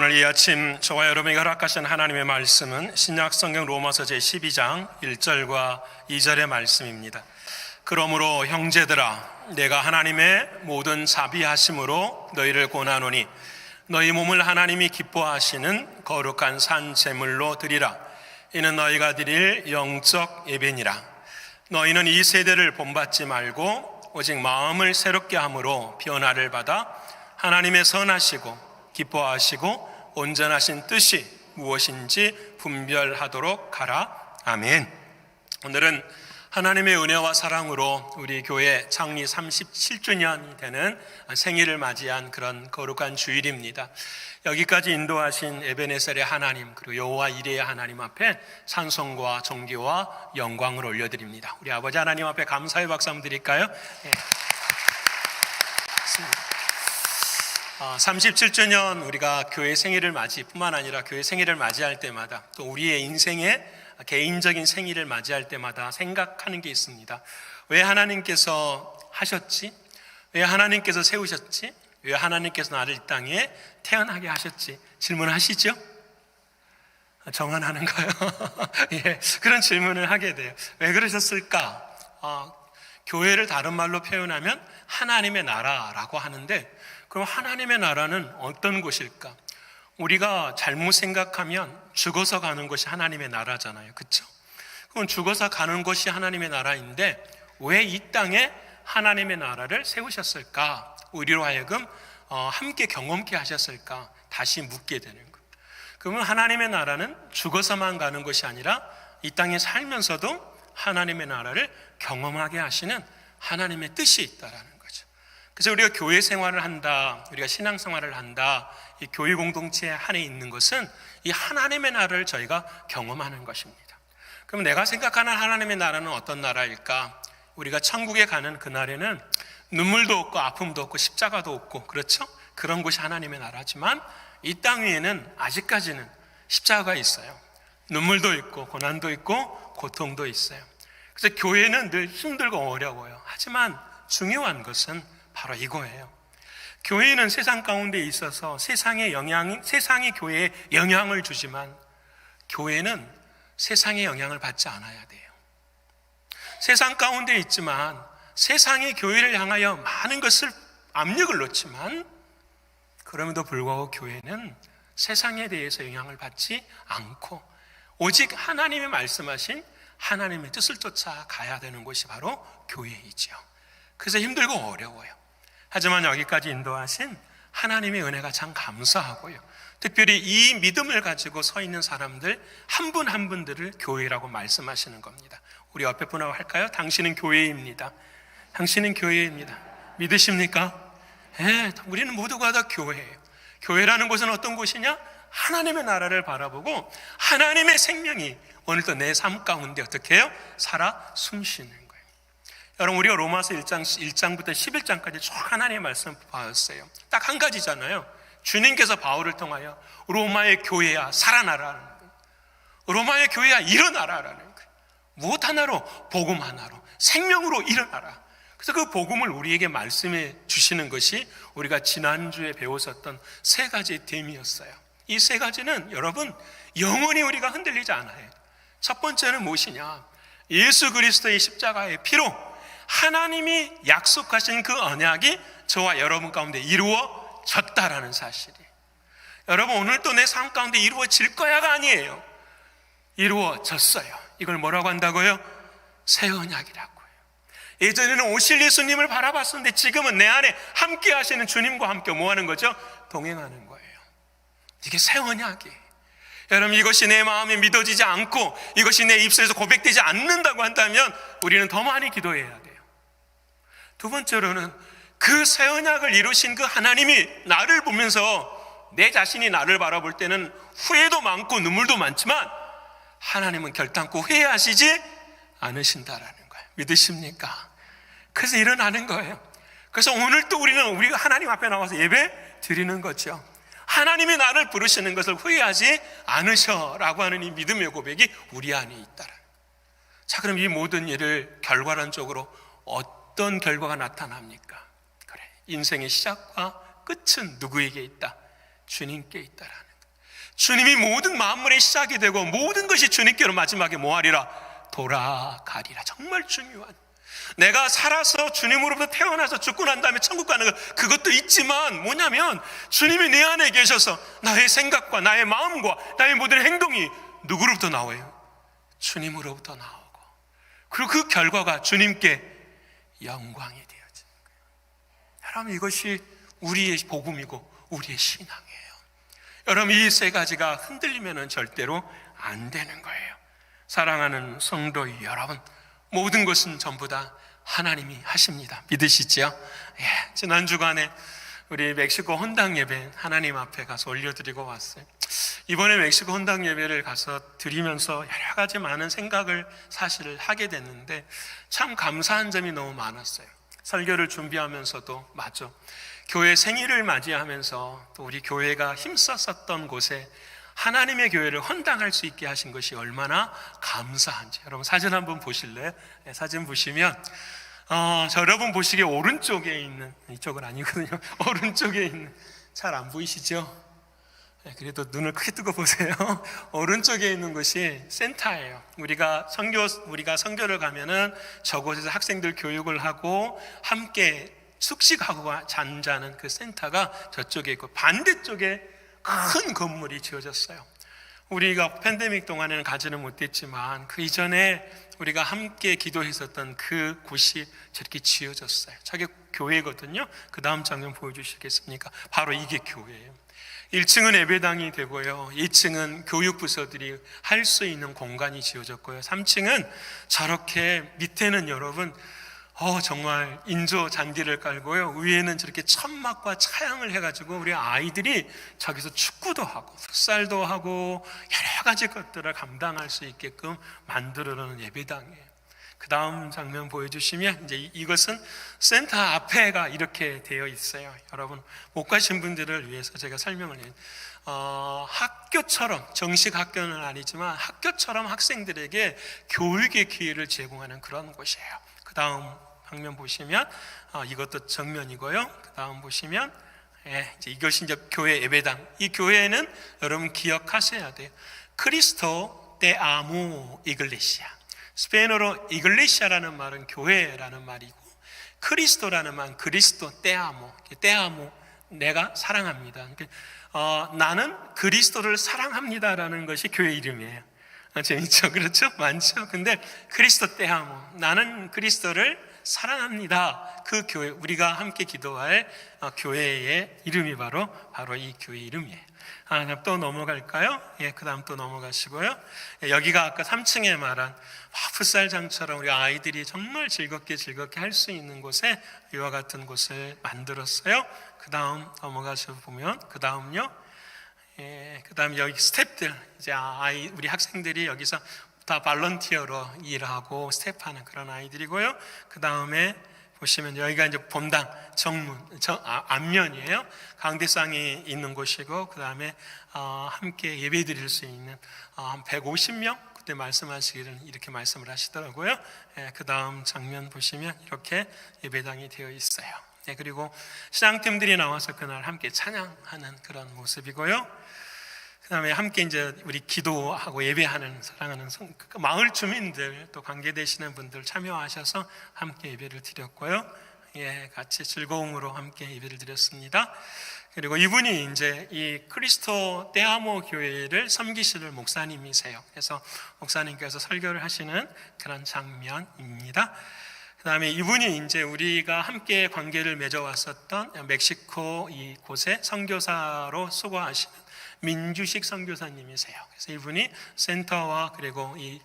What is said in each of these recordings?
오늘 이 아침 저와 여러분이 허락하신 하나님의 말씀은 신약성경 로마서 제12장 1절과 2절의 말씀입니다. 그러므로 형제들아, 내가 하나님의 모든 자비하심으로 너희를 권하노니 너희 몸을 하나님이 기뻐하시는 거룩한 산 제물로 드리라. 이는 너희가 드릴 영적 예배니라. 너희는 이 세대를 본받지 말고 오직 마음을 새롭게 함으로 변화를 받아 하나님의 선하시고 기뻐하시고 온전하신 뜻이 무엇인지 분별하도록 하라. 아멘. 오늘은 하나님의 은혜와 사랑으로 우리 교회 창립 37주년이 되는 생일을 맞이한 그런 거룩한 주일입니다. 여기까지 인도하신 에베네셀의 하나님, 그리고 여호와 이레의 하나님 앞에 찬송과 존귀와 영광을 올려드립니다. 우리 아버지 하나님 앞에 감사의 박수 한번 드릴까요? 네. 37주년 우리가 교회 생일을 뿐만 아니라 교회 생일을 맞이할 때마다, 또 우리의 인생의 개인적인 생일을 맞이할 때마다 생각하는 게 있습니다. 왜 하나님께서 하셨지? 왜 하나님께서 세우셨지? 왜 하나님께서 나를 이 땅에 태어나게 하셨지? 질문하시죠? 정언하는가요? 예, 그런 질문을 하게 돼요. 왜 그러셨을까? 교회를 다른 말로 표현하면 하나님의 나라라고 하는데, 그럼 하나님의 나라는 어떤 곳일까? 우리가 잘못 생각하면 죽어서 가는 것이 하나님의 나라잖아요. 그렇죠? 그럼 죽어서 가는 것이 하나님의 나라인데 왜 이 땅에 하나님의 나라를 세우셨을까? 우리로 하여금 함께 경험케 하셨을까? 다시 묻게 되는 거예요. 그러면 하나님의 나라는 죽어서만 가는 것이 아니라 이 땅에 살면서도 하나님의 나라를 경험하게 하시는 하나님의 뜻이 있다라는 거예요. 그래서 우리가 교회 생활을 한다, 우리가 신앙생활을 한다, 이 교회 공동체 안에 있는 것은 이 하나님의 나라를 저희가 경험하는 것입니다. 그럼 내가 생각하는 하나님의 나라는 어떤 나라일까? 우리가 천국에 가는 그날에는 눈물도 없고 아픔도 없고 십자가도 없고, 그렇죠? 그런 곳이 하나님의 나라지만 이 땅 위에는 아직까지는 십자가가 있어요. 눈물도 있고 고난도 있고 고통도 있어요. 그래서 교회는 늘 힘들고 어려워요. 하지만 중요한 것은 바로 이거예요. 교회는 세상 가운데 있어서 세상이 교회에 영향을 주지만 교회는 세상의 영향을 받지 않아야 돼요. 세상 가운데 있지만 세상이 교회를 향하여 많은 것을 압력을 놓지만, 그럼에도 불구하고 교회는 세상에 대해서 영향을 받지 않고 오직 하나님이 말씀하신 하나님의 뜻을 쫓아 가야 되는 것이 바로 교회이죠. 그래서 힘들고 어려워요. 하지만 여기까지 인도하신 하나님의 은혜가 참 감사하고요. 특별히 이 믿음을 가지고 서 있는 사람들 한 분 한 분들을 교회라고 말씀하시는 겁니다. 우리 옆에 분하고 할까요? 당신은 교회입니다. 당신은 교회입니다. 믿으십니까? 네, 우리는 모두가 다 교회예요. 교회라는 곳은 어떤 곳이냐? 하나님의 나라를 바라보고 하나님의 생명이 오늘도 내 삶 가운데 어떻게 해요? 살아 숨쉬는 거예요. 여러분, 우리가 로마서 1장부터 11장까지 쭉 하나님의 말씀을 봤어요. 딱 한 가지잖아요. 주님께서 바울을 통하여 로마의 교회야 살아나라는 거예요. 로마의 교회야 일어나라라는 거예요. 무엇 하나로? 복음 하나로, 생명으로 일어나라. 그래서 그 복음을 우리에게 말씀해 주시는 것이 우리가 지난주에 배웠었던 세 가지의 댐이었어요. 이 세 가지는 여러분 영원히 우리가 흔들리지 않아요. 첫 번째는 무엇이냐? 예수 그리스도의 십자가의 피로 하나님이 약속하신 그 언약이 저와 여러분 가운데 이루어졌다라는 사실이에요. 여러분, 오늘도 내 삶 가운데 이루어질 거야가 아니에요. 이루어졌어요. 이걸 뭐라고 한다고요? 새 언약이라고요. 예전에는 오실 예수님을 바라봤었는데 지금은 내 안에 함께 하시는 주님과 함께 뭐 하는 거죠? 동행하는 거예요. 이게 새 언약이에요. 여러분, 이것이 내 마음에 믿어지지 않고 이것이 내 입술에서 고백되지 않는다고 한다면 우리는 더 많이 기도해야 돼요. 두 번째로는 그 새 언약을 이루신 그 하나님이 나를 보면서 내 자신이 나를 바라볼 때는 후회도 많고 눈물도 많지만 하나님은 결단코 후회하시지 않으신다라는 거예요. 믿으십니까? 그래서 일어나는 거예요. 그래서 오늘 또 우리가 하나님 앞에 나와서 예배 드리는 거죠. 하나님이 나를 부르시는 것을 후회하지 않으셔라고 하는 이 믿음의 고백이 우리 안에 있다라. 자, 그럼 이 모든 일을 결과론적으로 어떤 결과가 나타납니까? 그래, 인생의 시작과 끝은 누구에게 있다? 주님께 있다라는 거예요. 주님이 모든 만물의 시작이 되고 모든 것이 주님께로 마지막에 뭐하리라? 돌아가리라. 정말 중요한, 내가 살아서 주님으로부터 태어나서 죽고 난 다음에 천국 가는 것, 그것도 있지만 뭐냐면 주님이 내 안에 계셔서 나의 생각과 나의 마음과 나의 모든 행동이 누구로부터 나와요? 주님으로부터 나오고, 그리고 그 결과가 주님께 영광이 되어지는 거예요. 여러분, 이것이 우리의 복음이고 우리의 신앙이에요. 여러분, 이 세 가지가 흔들리면 절대로 안 되는 거예요. 사랑하는 성도 여러분, 모든 것은 전부 다 하나님이 하십니다. 믿으시죠? 예, 지난 주간에 우리 멕시코 헌당 예배 하나님 앞에 가서 올려드리고 왔어요. 이번에 멕시코 헌당 예배를 가서 드리면서 여러 가지 많은 생각을 사실 하게 됐는데 참 감사한 점이 너무 많았어요. 설교를 준비하면서도 맞아, 교회 생일을 맞이하면서 또 우리 교회가 힘썼었던 곳에 하나님의 교회를 헌당할 수 있게 하신 것이 얼마나 감사한지. 여러분, 사진 한번 보실래요? 네, 사진 보시면 여러분 보시기에 오른쪽에 있는, 이쪽은 아니거든요. 오른쪽에 있는, 잘 안 보이시죠? 네, 그래도 눈을 크게 뜨고 보세요. 오른쪽에 있는 것이 센터예요. 우리가 선교를 가면은 저곳에서 학생들 교육을 하고 함께 숙식하고 잠자는 그 센터가 저쪽에 있고, 반대쪽에 큰 건물이 지어졌어요. 우리가 팬데믹 동안에는 가지는 못했지만 그 이전에 우리가 함께 기도했었던 그 곳이 저렇게 지어졌어요. 저게 교회거든요. 그 다음 장면 보여주시겠습니까? 바로 이게 교회예요. 1층은 예배당이 되고요, 2층은 교육부서들이 할 수 있는 공간이 지어졌고요, 3층은 저렇게 밑에는 여러분 정말 인조 잔디를 깔고요, 위에는 저렇게 천막과 차양을 해가지고 우리 아이들이 저기서 축구도 하고 풋살도 하고 여러 가지 것들을 감당할 수 있게끔 만들어놓은 예배당이에요. 그 다음 장면 보여주시면, 이제 이것은 센터 앞에가 이렇게 되어 있어요. 여러분, 못 가신 분들을 위해서 제가 설명을 해요. 학교처럼, 정식 학교는 아니지만 학교처럼 학생들에게 교육의 기회를 제공하는 그런 곳이에요. 그 다음 방면 보시면 이것도 정면이고요. 그 다음 보시면 이제 이것이 이제 교회 예배당. 이 교회는 여러분 기억하셔야 돼요. 크리스토 테 아모 이글레시아. 스페인어로 이글레시아라는 말은 교회라는 말이고, 크리스토라는 말은 그리스도 테 아모. 테 아모, 내가 사랑합니다. 나는 그리스도를 사랑합니다라는 것이 교회 이름이에요. 재밌죠? 그렇죠? 많죠? 근데 크리스토 테 아모, 나는 그리스도를 사랑합니다. 그 교회, 우리가 함께 기도할 교회의 이름이 바로 이 교회 이름이에요. 또 넘어갈까요? 예, 그 다음 또 넘어가시고요. 여기가 아까 3층에 말한 풋살장처럼 우리 아이들이 정말 즐겁게 할 수 있는 곳에 이와 같은 곳을 만들었어요. 그 다음 넘어가서 보면, 그 다음요. 예, 그 다음 여기 스태프들, 이제 우리 학생들이 여기서 다 발런티어로 일하고 스텝하는 그런 아이들이고요. 그 다음에 보시면 여기가 이제 본당 앞면이에요. 강대상이 있는 곳이고, 그 다음에 함께 예배 드릴 수 있는 한 150명, 그때 말씀하시기를 이렇게 말씀을 하시더라고요. 그 다음 장면 보시면 이렇게 예배당이 되어 있어요. 그리고 신앙팀들이 나와서 그날 함께 찬양하는 그런 모습이고요. 그 다음에 함께 이제 우리 기도하고 예배하는 사랑하는 마을 주민들, 또 관계되시는 분들 참여하셔서 함께 예배를 드렸고요. 예, 같이 즐거움으로 함께 예배를 드렸습니다. 그리고 이분이 이제 이 크리스토 테 아모 교회를 섬기시는 목사님이세요. 그래서 목사님께서 설교를 하시는 그런 장면입니다. 그 다음에 이분이 이제 우리가 함께 관계를 맺어왔었던 멕시코 이곳에 선교사로 수고하시는 민주식 선교사님이세요. 그래서 이분이 센터와 그리고 이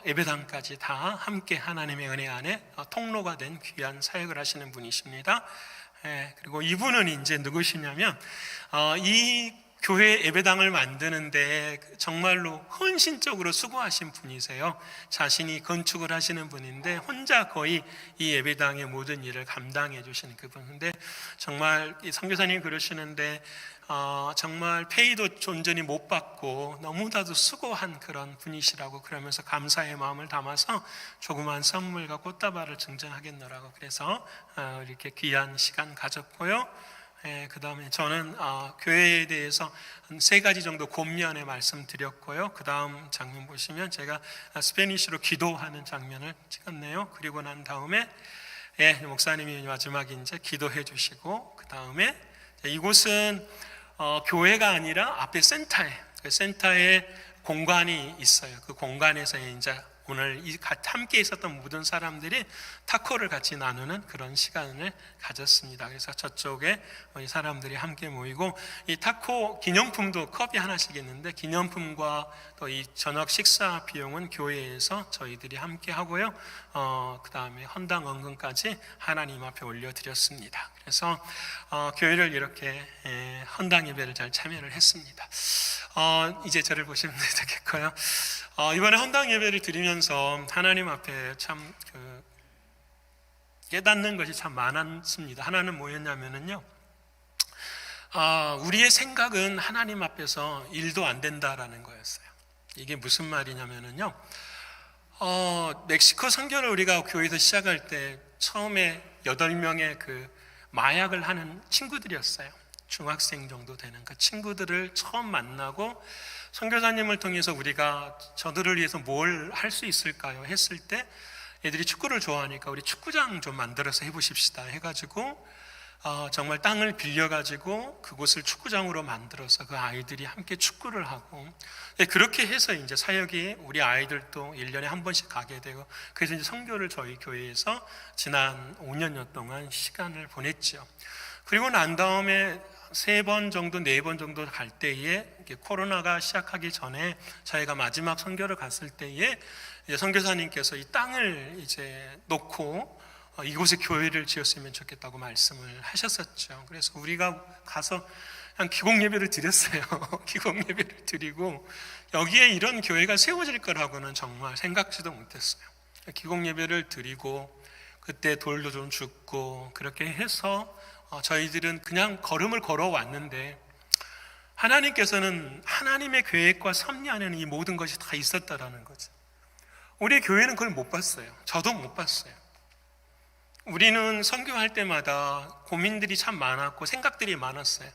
예배당까지 다 함께 하나님의 은혜 안에 통로가 된 귀한 사역을 하시는 분이십니다. 그리고 이분은 이제 누구시냐면 이 교회 예배당을 만드는데 정말로 헌신적으로 수고하신 분이세요. 자신이 건축을 하시는 분인데 혼자 거의 이 예배당의 모든 일을 감당해 주시는 그분인데, 정말 이 선교사님이 그러시는데 정말 페이도 온전히 못 받고 너무나도 수고한 그런 분이시라고, 그러면서 감사의 마음을 담아서 조그만 선물과 꽃다발을 증정하겠노라고 그래서 이렇게 귀한 시간 가졌고요. 그 다음에 저는 교회에 대해서 한 3가지 정도 권면의 말씀드렸고요. 그 다음 장면 보시면 제가 스페니쉬로 기도하는 장면을 찍었네요. 그리고 난 다음에 목사님이 마지막에 이제 기도해 주시고, 그 다음에 이곳은 교회가 아니라 앞에 센터에 공간이 있어요. 그 공간에서 이제 오늘 함께 있었던 모든 사람들이 타코를 같이 나누는 그런 시간을 가졌습니다. 그래서 저쪽에 사람들이 함께 모이고, 이 타코 기념품도 컵이 하나씩 있는데, 기념품과 또 이 저녁 식사 비용은 교회에서 저희들이 함께 하고요. 그 다음에 헌당 헌금까지 하나님 앞에 올려드렸습니다. 그래서 교회를 이렇게 헌당 예배를 잘 참여를 했습니다. 이제 저를 보시면 되겠고요. 이번에 헌당 예배를 드리면서 하나님 앞에 참 깨닫는 것이 참 많았습니다. 하나는 뭐였냐면요, 우리의 생각은 하나님 앞에서 일도 안 된다라는 거였어요. 이게 무슨 말이냐면요, 멕시코 선교를 우리가 교회에서 시작할 때 처음에 8명의 그 마약을 하는 친구들이었어요. 중학생 정도 되는 그 친구들을 처음 만나고, 선교사님을 통해서 우리가 저들을 위해서 뭘 할 수 있을까요? 했을 때 애들이 축구를 좋아하니까 우리 축구장 좀 만들어서 해보십시다 해가지고 정말 땅을 빌려가지고 그곳을 축구장으로 만들어서 그 아이들이 함께 축구를 하고, 그렇게 해서 이제 사역이 우리 아이들도 1년에 한 번씩 가게 되고, 그래서 이제 선교를 저희 교회에서 지난 5년여 동안 시간을 보냈죠. 그리고 난 다음에 3번 정도, 4번 정도 갈 때에 코로나가 시작하기 전에 저희가 마지막 선교를 갔을 때에 이제 선교사님께서 이 땅을 이제 놓고 이곳에 교회를 지었으면 좋겠다고 말씀을 하셨었죠. 그래서 우리가 가서 그냥 기공 예배를 드렸어요. 기공 예배를 드리고, 여기에 이런 교회가 세워질 거라고는 정말 생각지도 못했어요. 기공 예배를 드리고, 그때 돌도 좀 줍고, 그렇게 해서 저희들은 그냥 걸음을 걸어왔는데, 하나님께서는 하나님의 계획과 섭리 안에는 이 모든 것이 다 있었다라는 거죠. 우리 교회는 그걸 못 봤어요. 저도 못 봤어요. 우리는 선교할 때마다 고민들이 참 많았고 생각들이 많았어요.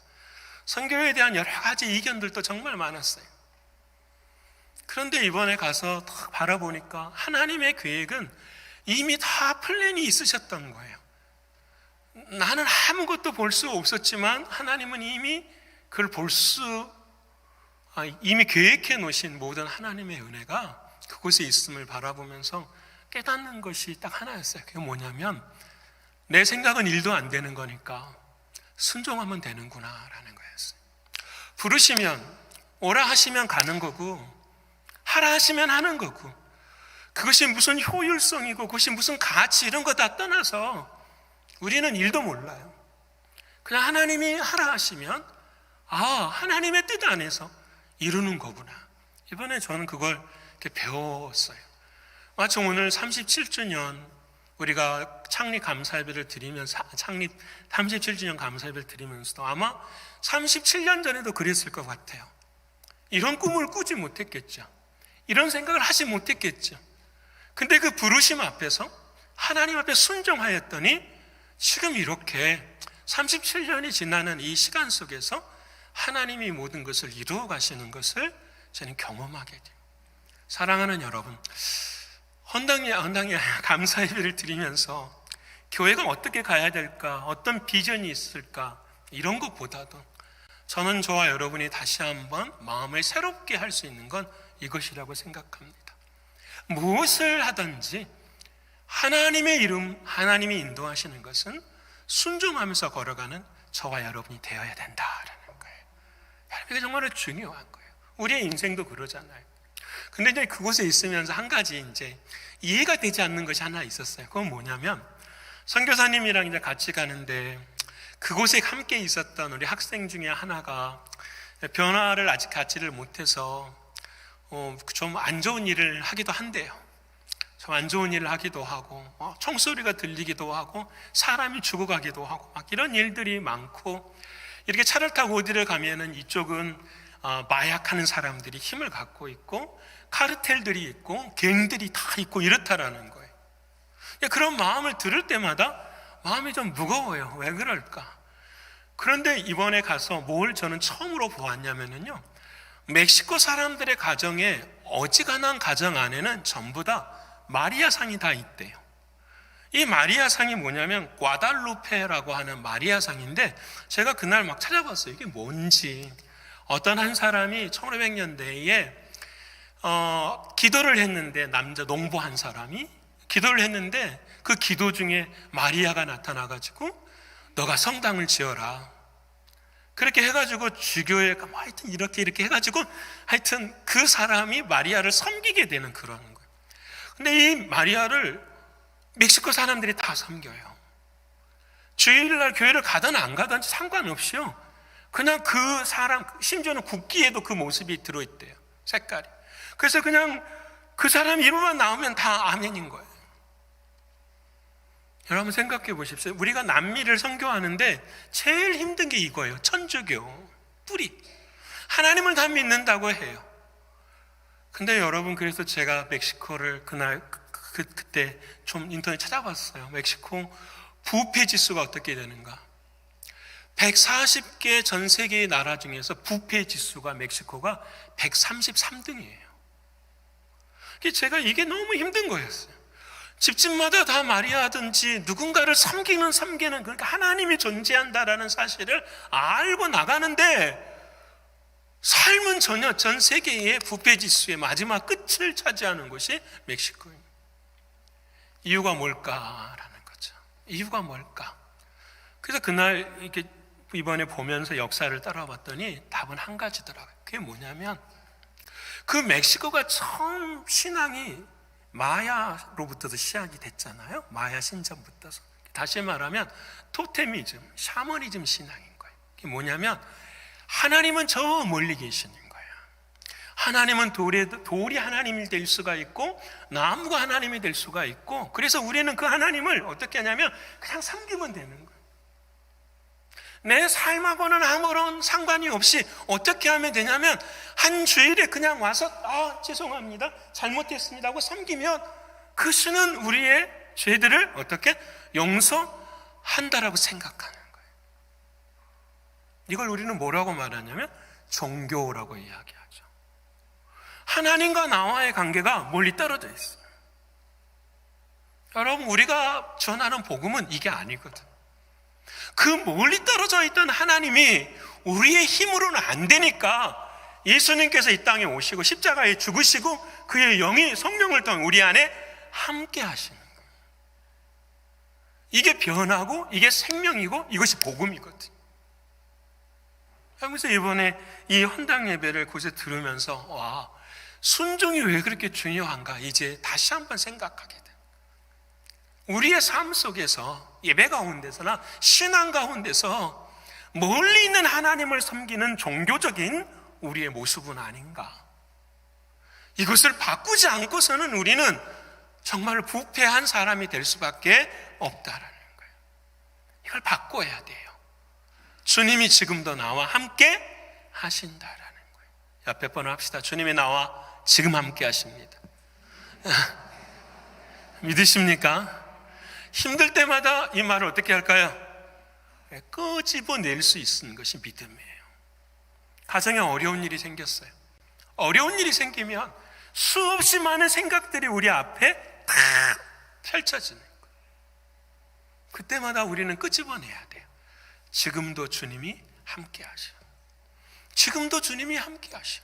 선교에 대한 여러 가지 이견들도 정말 많았어요. 그런데 이번에 가서 딱 바라보니까 하나님의 계획은 이미 다 플랜이 있으셨던 거예요. 나는 아무것도 볼 수 없었지만 하나님은 이미 그걸 이미 계획해 놓으신 모든 하나님의 은혜가 그곳에 있음을 바라보면서 깨닫는 것이 딱 하나였어요. 그게 뭐냐면, 내 생각은 일도 안 되는 거니까 순종하면 되는구나 라는 거였어요. 부르시면 오라 하시면 가는 거고, 하라 하시면 하는 거고, 그것이 무슨 효율성이고 그것이 무슨 가치 이런 거 다 떠나서 우리는 일도 몰라요. 그냥 하나님이 하라 하시면 하나님의 뜻 안에서 이루는 거구나. 이번에 저는 그걸 이렇게 배웠어요. 마침 오늘 37주년 우리가 창립 감사예배를 드리면서, 창립 37주년 감사예배를 드리면서도 아마 37년 전에도 그랬을 것 같아요. 이런 꿈을 꾸지 못했겠죠. 이런 생각을 하지 못했겠죠. 근데 그 부르심 앞에서 하나님 앞에 순종하였더니 지금 이렇게 37년이 지나는 이 시간 속에서 하나님이 모든 것을 이루어 가시는 것을 저는 경험하게 돼요. 사랑하는 여러분, 헌당에 감사 예배를 드리면서 교회가 어떻게 가야 될까, 어떤 비전이 있을까, 이런 것보다도 저는 저와 여러분이 다시 한번 마음을 새롭게 할 수 있는 건 이것이라고 생각합니다. 무엇을 하든지 하나님의 이름, 하나님이 인도하시는 것은 순종하면서 걸어가는 저와 여러분이 되어야 된다라는 거예요. 이게 정말 중요한 거예요. 우리의 인생도 그러잖아요. 근데 이제 그곳에 있으면서 한 가지 이제 이해가 되지 않는 것이 하나 있었어요. 그건 뭐냐면, 선교사님이랑 이제 같이 가는데 그곳에 함께 있었던 우리 학생 중에 하나가 변화를 아직 갖지를 못해서 좀 안 좋은 일을 하기도 한대요. 좀 안 좋은 일을 하기도 하고, 총소리가 들리기도 하고, 사람이 죽어가기도 하고, 막 이런 일들이 많고, 이렇게 차를 타고 어디를 가면은 이쪽은 마약하는 사람들이 힘을 갖고 있고, 카르텔들이 있고, 갱들이 다 있고 이렇다라는 거예요. 그런 마음을 들을 때마다 마음이 좀 무거워요. 왜 그럴까? 그런데 이번에 가서 뭘 저는 처음으로 보았냐면요, 멕시코 사람들의 가정에 어지간한 가정 안에는 전부 다 마리아 상이 다 있대요. 이 마리아 상이 뭐냐면 과달루페라고 하는 마리아 상인데, 제가 그날 막 찾아봤어요. 이게 뭔지. 어떤 한 사람이 1500년대에 기도를 했는데, 남자 농부 한 사람이 기도를 했는데 그 기도 중에 마리아가 나타나가지고 너가 성당을 지어라, 그렇게 해가지고 주교회가 뭐 하여튼 이렇게 해가지고 하여튼 그 사람이 마리아를 섬기게 되는 그런 거예요. 근데 이 마리아를 멕시코 사람들이 다 섬겨요. 주일날 교회를 가든 안 가든 상관없이요, 그냥 그 사람, 심지어는 국기에도 그 모습이 들어있대요, 색깔이. 그래서 그냥 그 사람 이름만 나오면 다 아멘인 거예요. 여러분 생각해 보십시오. 우리가 남미를 선교하는데 제일 힘든 게 이거예요. 천주교 뿌리, 하나님을 다 믿는다고 해요. 근데 여러분, 그래서 제가 멕시코를 그때 좀 인터넷 찾아봤어요. 멕시코 부패 지수가 어떻게 되는가. 140개 전 세계의 나라 중에서 부패 지수가 멕시코가 133등이에요. 제가 이게 너무 힘든 거였어요. 집집마다 다 마리아든지 누군가를 섬기는, 그러니까 하나님이 존재한다라는 사실을 알고 나가는데, 삶은 전혀 전 세계의 부패 지수의 마지막 끝을 차지하는 곳이 멕시코입니다. 이유가 뭘까라는 거죠. 이유가 뭘까? 그래서 그날 이렇게 이번에 보면서 역사를 따라봤더니 답은 한 가지더라고요. 그게 뭐냐면, 그 멕시코가 처음 신앙이 마야로부터도 시작이 됐잖아요. 마야 신전부터서. 다시 말하면 토테미즘, 샤머니즘 신앙인 거예요. 그게 뭐냐면, 하나님은 저 멀리 계시는 거예요. 하나님은 돌이 하나님이 될 수가 있고 나무가 하나님이 될 수가 있고, 그래서 우리는 그 하나님을 어떻게 하냐면 그냥 섬기면 되는 거예요. 내 삶하고는 아무런 상관이 없이 어떻게 하면 되냐면, 한 주일에 그냥 와서 죄송합니다, 잘못했습니다 하고 섬기면 그 주는 우리의 죄들을 어떻게 용서한다라고 생각하는 거예요. 이걸 우리는 뭐라고 말하냐면 종교라고 이야기하죠. 하나님과 나와의 관계가 멀리 떨어져 있어요. 여러분, 우리가 전하는 복음은 이게 아니거든. 그 멀리 떨어져 있던 하나님이 우리의 힘으로는 안 되니까 예수님께서 이 땅에 오시고 십자가에 죽으시고 그의 영이 성령을 통해 우리 안에 함께 하시는 거예요. 이게 변하고 이게 생명이고 이것이 복음이거든. 그래서 이번에 이 헌당 예배를 곳에 들으면서, 와, 순종이 왜 그렇게 중요한가 이제 다시 한번 생각하게 돼. 우리의 삶 속에서, 예배 가운데서나 신앙 가운데서 멀리 있는 하나님을 섬기는 종교적인 우리의 모습은 아닌가. 이것을 바꾸지 않고서는 우리는 정말 부패한 사람이 될 수밖에 없다라는 거예요. 이걸 바꿔야 돼요. 주님이 지금도 나와 함께 하신다라는 거예요. 옆에 번호 합시다. 주님이 나와 지금 함께 하십니다. 믿으십니까? 힘들 때마다 이 말을 어떻게 할까요? 끄집어낼 수 있는 것이 믿음이에요. 가정에 어려운 일이 생겼어요. 어려운 일이 생기면 수없이 많은 생각들이 우리 앞에 다 펼쳐지는 거예요. 그때마다 우리는 끄집어내야 돼요. 지금도 주님이 함께 하셔. 지금도 주님이 함께 하셔.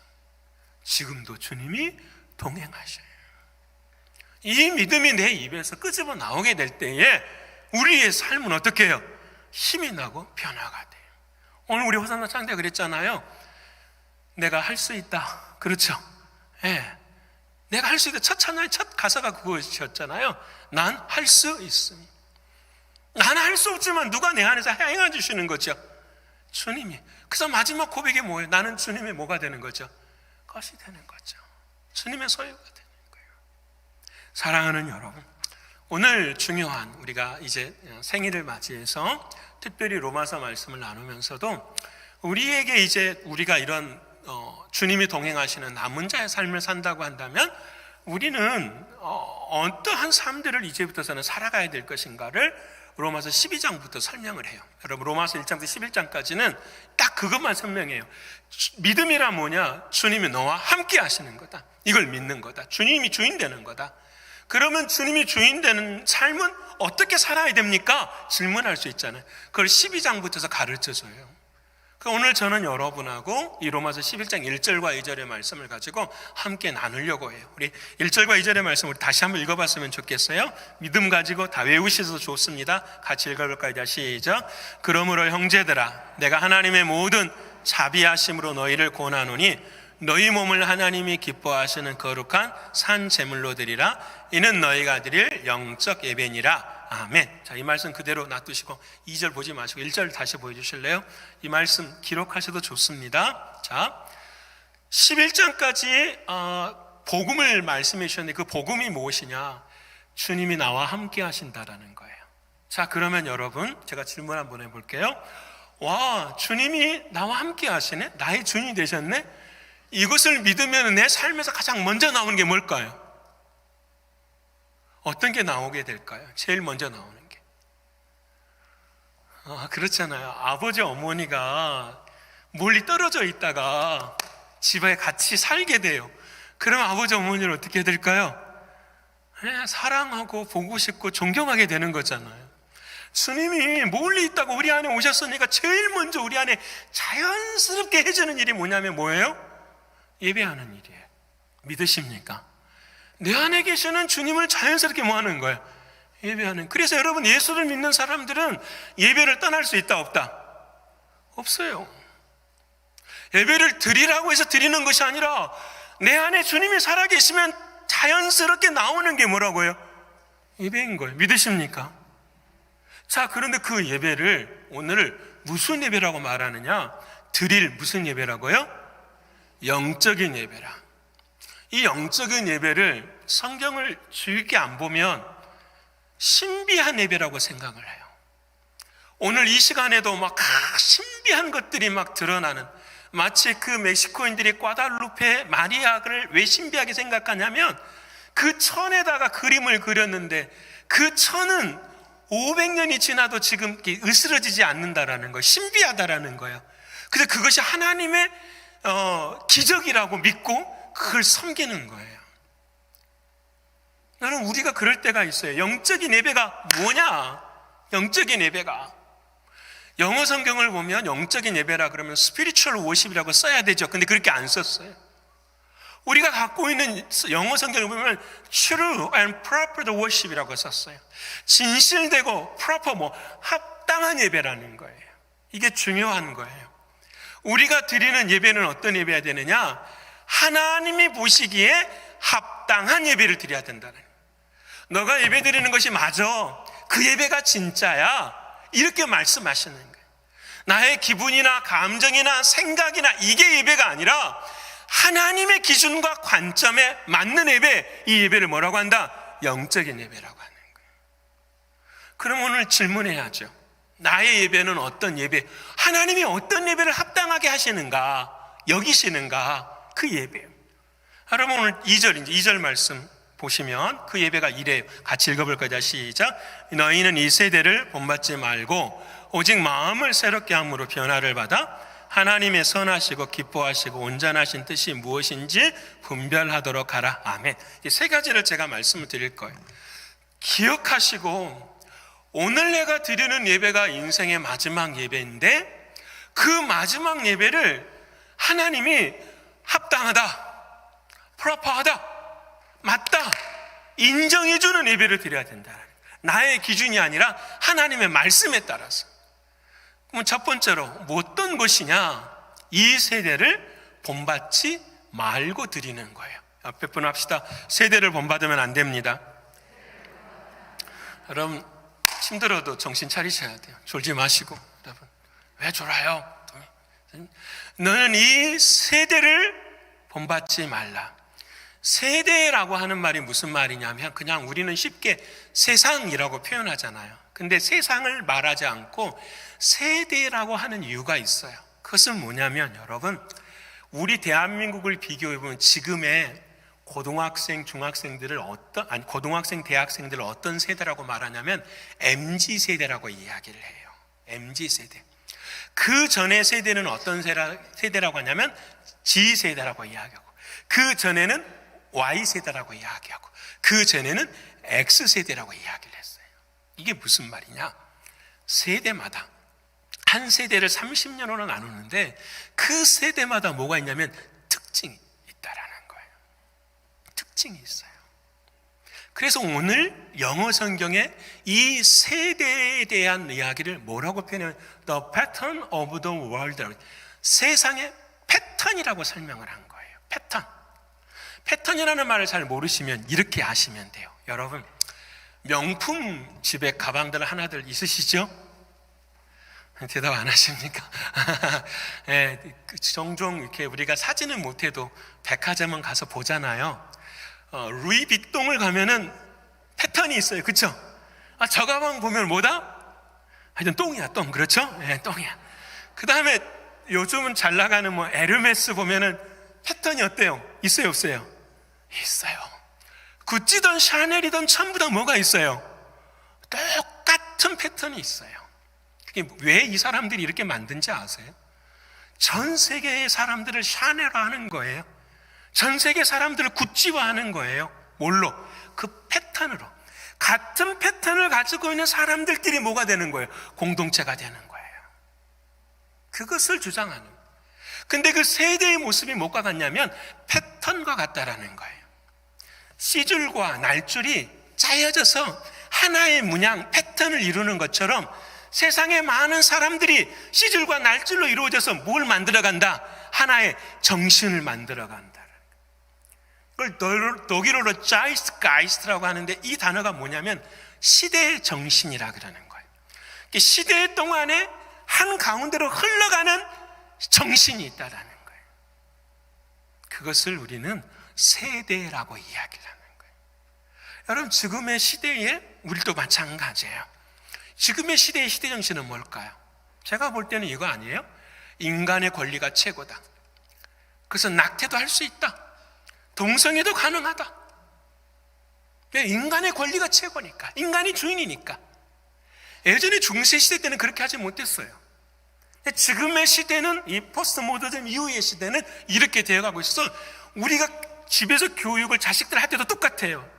지금도 주님이 동행하셔요. 이 믿음이 내 입에서 끄집어 나오게 될 때에 우리의 삶은 어떻게 해요? 힘이 나고 변화가 돼요. 오늘 우리 호산나 창대 그랬잖아요. 내가 할 수 있다. 그렇죠? 예. 내가 할 수 있다. 첫 찬양의 첫 가사가 그것이었잖아요. 난 할 수 있습니다. 나는 할 수 없지만 누가 내 안에서 행해 주시는 거죠? 주님이. 그래서 마지막 고백이 뭐예요? 나는 주님의 뭐가 되는 거죠? 것이 되는 거죠. 주님의 소유가 되는 거예요. 사랑하는 여러분, 오늘 중요한, 우리가 이제 생일을 맞이해서 특별히 로마서 말씀을 나누면서도 우리에게 이제 우리가 이런 주님이 동행하시는 남은 자의 삶을 산다고 한다면 우리는 어떠한 삶들을 이제부터서는 살아가야 될 것인가를 로마서 12장부터 설명을 해요. 여러분 로마서 1장부터 11장까지는 딱 그것만 설명해요. 믿음이란 뭐냐? 주님이 너와 함께 하시는 거다. 이걸 믿는 거다. 주님이 주인 되는 거다. 그러면 주님이 주인 되는 삶은 어떻게 살아야 됩니까? 질문할 수 있잖아요. 그걸 12장부터서 가르쳐줘요. 오늘 저는 여러분하고 이 로마서 11장 1절과 2절의 말씀을 가지고 함께 나누려고 해요. 우리 1절과 2절의 말씀 우리 다시 한번 읽어봤으면 좋겠어요. 믿음 가지고 다 외우셔서 좋습니다. 같이 읽어볼까요? 시작. 그러므로 형제들아, 내가 하나님의 모든 자비하심으로 너희를 권하노니 너희 몸을 하나님이 기뻐하시는 거룩한 산 제물로 드리라. 이는 너희가 드릴 영적 예배니라. 아멘. 자, 이 말씀 그대로 놔두시고 2절 보지 마시고 1절 다시 보여주실래요? 이 말씀 기록하셔도 좋습니다. 자, 11장까지 복음을 말씀해 주셨는데 그 복음이 무엇이냐? 주님이 나와 함께 하신다라는 거예요. 자, 그러면 여러분 제가 질문 한번 해볼게요. 와, 주님이 나와 함께 하시네? 나의 주인이 되셨네? 이것을 믿으면 내 삶에서 가장 먼저 나오는 게 뭘까요? 어떤 게 나오게 될까요? 제일 먼저 나오는 게. 그렇잖아요. 아버지 어머니가 멀리 떨어져 있다가 집에 같이 살게 돼요. 그러면 아버지 어머니를 어떻게 될까요? 사랑하고 보고 싶고 존경하게 되는 거잖아요. 주님이 멀리 있다고 우리 안에 오셨으니까 제일 먼저 우리 안에 자연스럽게 해주는 일이 뭐예요? 예배하는 일이에요. 믿으십니까? 내 안에 계시는 주님을 자연스럽게 뭐 하는 거예요? 예배하는. 그래서 여러분 예수를 믿는 사람들은 예배를 떠날 수 있다 없다? 없어요. 예배를 드리라고 해서 드리는 것이 아니라 내 안에 주님이 살아계시면 자연스럽게 나오는 게 뭐라고요? 예배인 거예요. 믿으십니까? 자, 그런데 그 예배를 오늘 무슨 예배라고 말하느냐? 드릴 무슨 예배라고요? 영적인 예배라. 이 영적인 예배를 성경을 길게 안 보면 신비한 예배라고 생각을 해요. 오늘 이 시간에도 막 신비한 것들이 막 드러나는, 마치 그 멕시코인들이 과달루페 마리아를 왜 신비하게 생각하냐면 그 천에다가 그림을 그렸는데 그 천은 500년이 지나도 지금 으스러지지 않는다라는 거예요. 신비하다라는 거예요. 그래서 그것이 하나님의 기적이라고 믿고 그걸 섬기는 거예요. 여러분, 우리가 그럴 때가 있어요. 영적인 예배가 뭐냐? 영적인 예배가 영어 성경을 보면 영적인 예배라 그러면 spiritual worship이라고 써야 되죠. 근데 그렇게 안 썼어요. 우리가 갖고 있는 영어 성경을 보면 true and proper worship이라고 썼어요. 진실되고 proper, 합당한 예배라는 거예요. 이게 중요한 거예요. 우리가 드리는 예배는 어떤 예배야 되느냐? 하나님이 보시기에 합당한 예배를 드려야 된다는 거예요. 너가 예배 드리는 것이 맞아, 그 예배가 진짜야, 이렇게 말씀하시는 거예요. 나의 기분이나 감정이나 생각이나 이게 예배가 아니라 하나님의 기준과 관점에 맞는 예배, 이 예배를 뭐라고 한다? 영적인 예배라고 하는 거예요. 그럼 오늘 질문해야죠. 나의 예배는 어떤 예배, 하나님이 어떤 예배를 합당하게 하시는가, 여기시는가, 그 예배예요. 여러분 오늘 2절 말씀 보시면 그 예배가 이래요. 같이 읽어볼 거죠. 시작. 너희는 이 세대를 본받지 말고 오직 마음을 새롭게 함으로 변화를 받아 하나님의 선하시고 기뻐하시고 온전하신 뜻이 무엇인지 분별하도록 하라. 아멘. 이 세 가지를 제가 말씀을 드릴 거예요. 기억하시고 오늘 내가 드리는 예배가 인생의 마지막 예배인데 그 마지막 예배를 하나님이 합당하다, 프로퍼하다, 맞다, 인정해주는 예배를 드려야 된다. 나의 기준이 아니라 하나님의 말씀에 따라서. 그럼 첫 번째로 어떤 것이냐? 이 세대를 본받지 말고 드리는 거예요. 앞에 분 합시다. 세대를 본받으면 안 됩니다. 여러분 힘들어도 정신 차리셔야 돼요. 졸지 마시고. 여러분 왜 졸아요? 너는 이 세대를 본받지 말라. 세대라고 하는 말이 무슨 말이냐면 그냥 우리는 쉽게 세상이라고 표현하잖아요. 근데 세상을 말하지 않고 세대라고 하는 이유가 있어요. 그것은 뭐냐면 여러분, 우리 대한민국을 비교해보면 지금의 고등학생, 고등학생, 대학생들을 어떤 세대라고 말하냐면 MZ 세대라고 이야기를 해요. MZ 세대. 그 전의 세대는 어떤 세대라고 하냐면 G 세대라고 이야기하고, 그 전에는 Y 세대라고 이야기하고, 그 전에는 X 세대라고 이야기를 했어요. 이게 무슨 말이냐? 세대마다 한 세대를 30년으로 나누는데 그 세대마다 뭐가 있냐면 특징이 있다라는 거예요. 특징이 있어요. 그래서 오늘 영어 성경에 이 세대에 대한 이야기를 뭐라고 표현해요? The pattern of the world. 세상의 패턴이라고 설명을 한 거예요. 패턴. 패턴이라는 말을 잘 모르시면 이렇게 아시면 돼요. 여러분, 명품 집에 가방들 하나들 있으시죠? 대답 안 하십니까? 네, 종종 이렇게 우리가 사지는 못해도 백화점은 가서 보잖아요. 루이비통을 가면은 패턴이 있어요. 그쵸? 저 가방 보면 뭐다? 하여튼 똥이야, 똥. 그렇죠? 네, 똥이야. 그 다음에 요즘은 잘 나가는 뭐 에르메스 보면은 패턴이 어때요? 있어요, 없어요? 있어요. 구찌든 샤넬이든 전부 다 뭐가 있어요? 똑같은 패턴이 있어요. 왜 이 사람들이 이렇게 만든지 아세요? 전 세계의 사람들을 샤넬화하는 거예요. 전 세계 사람들을 구찌화하는 거예요. 뭘로? 그 패턴으로. 같은 패턴을 가지고 있는 사람들끼리 뭐가 되는 거예요? 공동체가 되는 거예요. 그것을 주장하는. 근데 그 세대의 모습이 뭐가 같냐면 패턴과 같다라는 거예요. 씨줄과 날줄이 짜여져서 하나의 문양, 패턴을 이루는 것처럼 세상의 많은 사람들이 씨줄과 날줄로 이루어져서 뭘 만들어간다? 하나의 정신을 만들어간다. 그걸 독일어로 자이스트가이스트라고 하는데 이 단어가 뭐냐면 시대의 정신이라 그러는 거예요. 시대 동안에 한 가운데로 흘러가는 정신이 있다라는 거예요. 그것을 우리는 세대라고 이야기를 하는 거예요. 여러분, 지금의 시대에 우리도 마찬가지예요. 지금의 시대의 시대 정신은 뭘까요? 제가 볼 때는 이거 아니에요? 인간의 권리가 최고다. 그래서 낙태도 할 수 있다. 동성애도 가능하다. 인간의 권리가 최고니까. 인간이 주인이니까. 예전에 중세 시대 때는 그렇게 하지 못했어요. 지금의 시대는, 이 포스트 모더니즘 이후의 시대는 이렇게 되어가고 있어서 우리가 집에서 교육을 자식들 할 때도 똑같아요.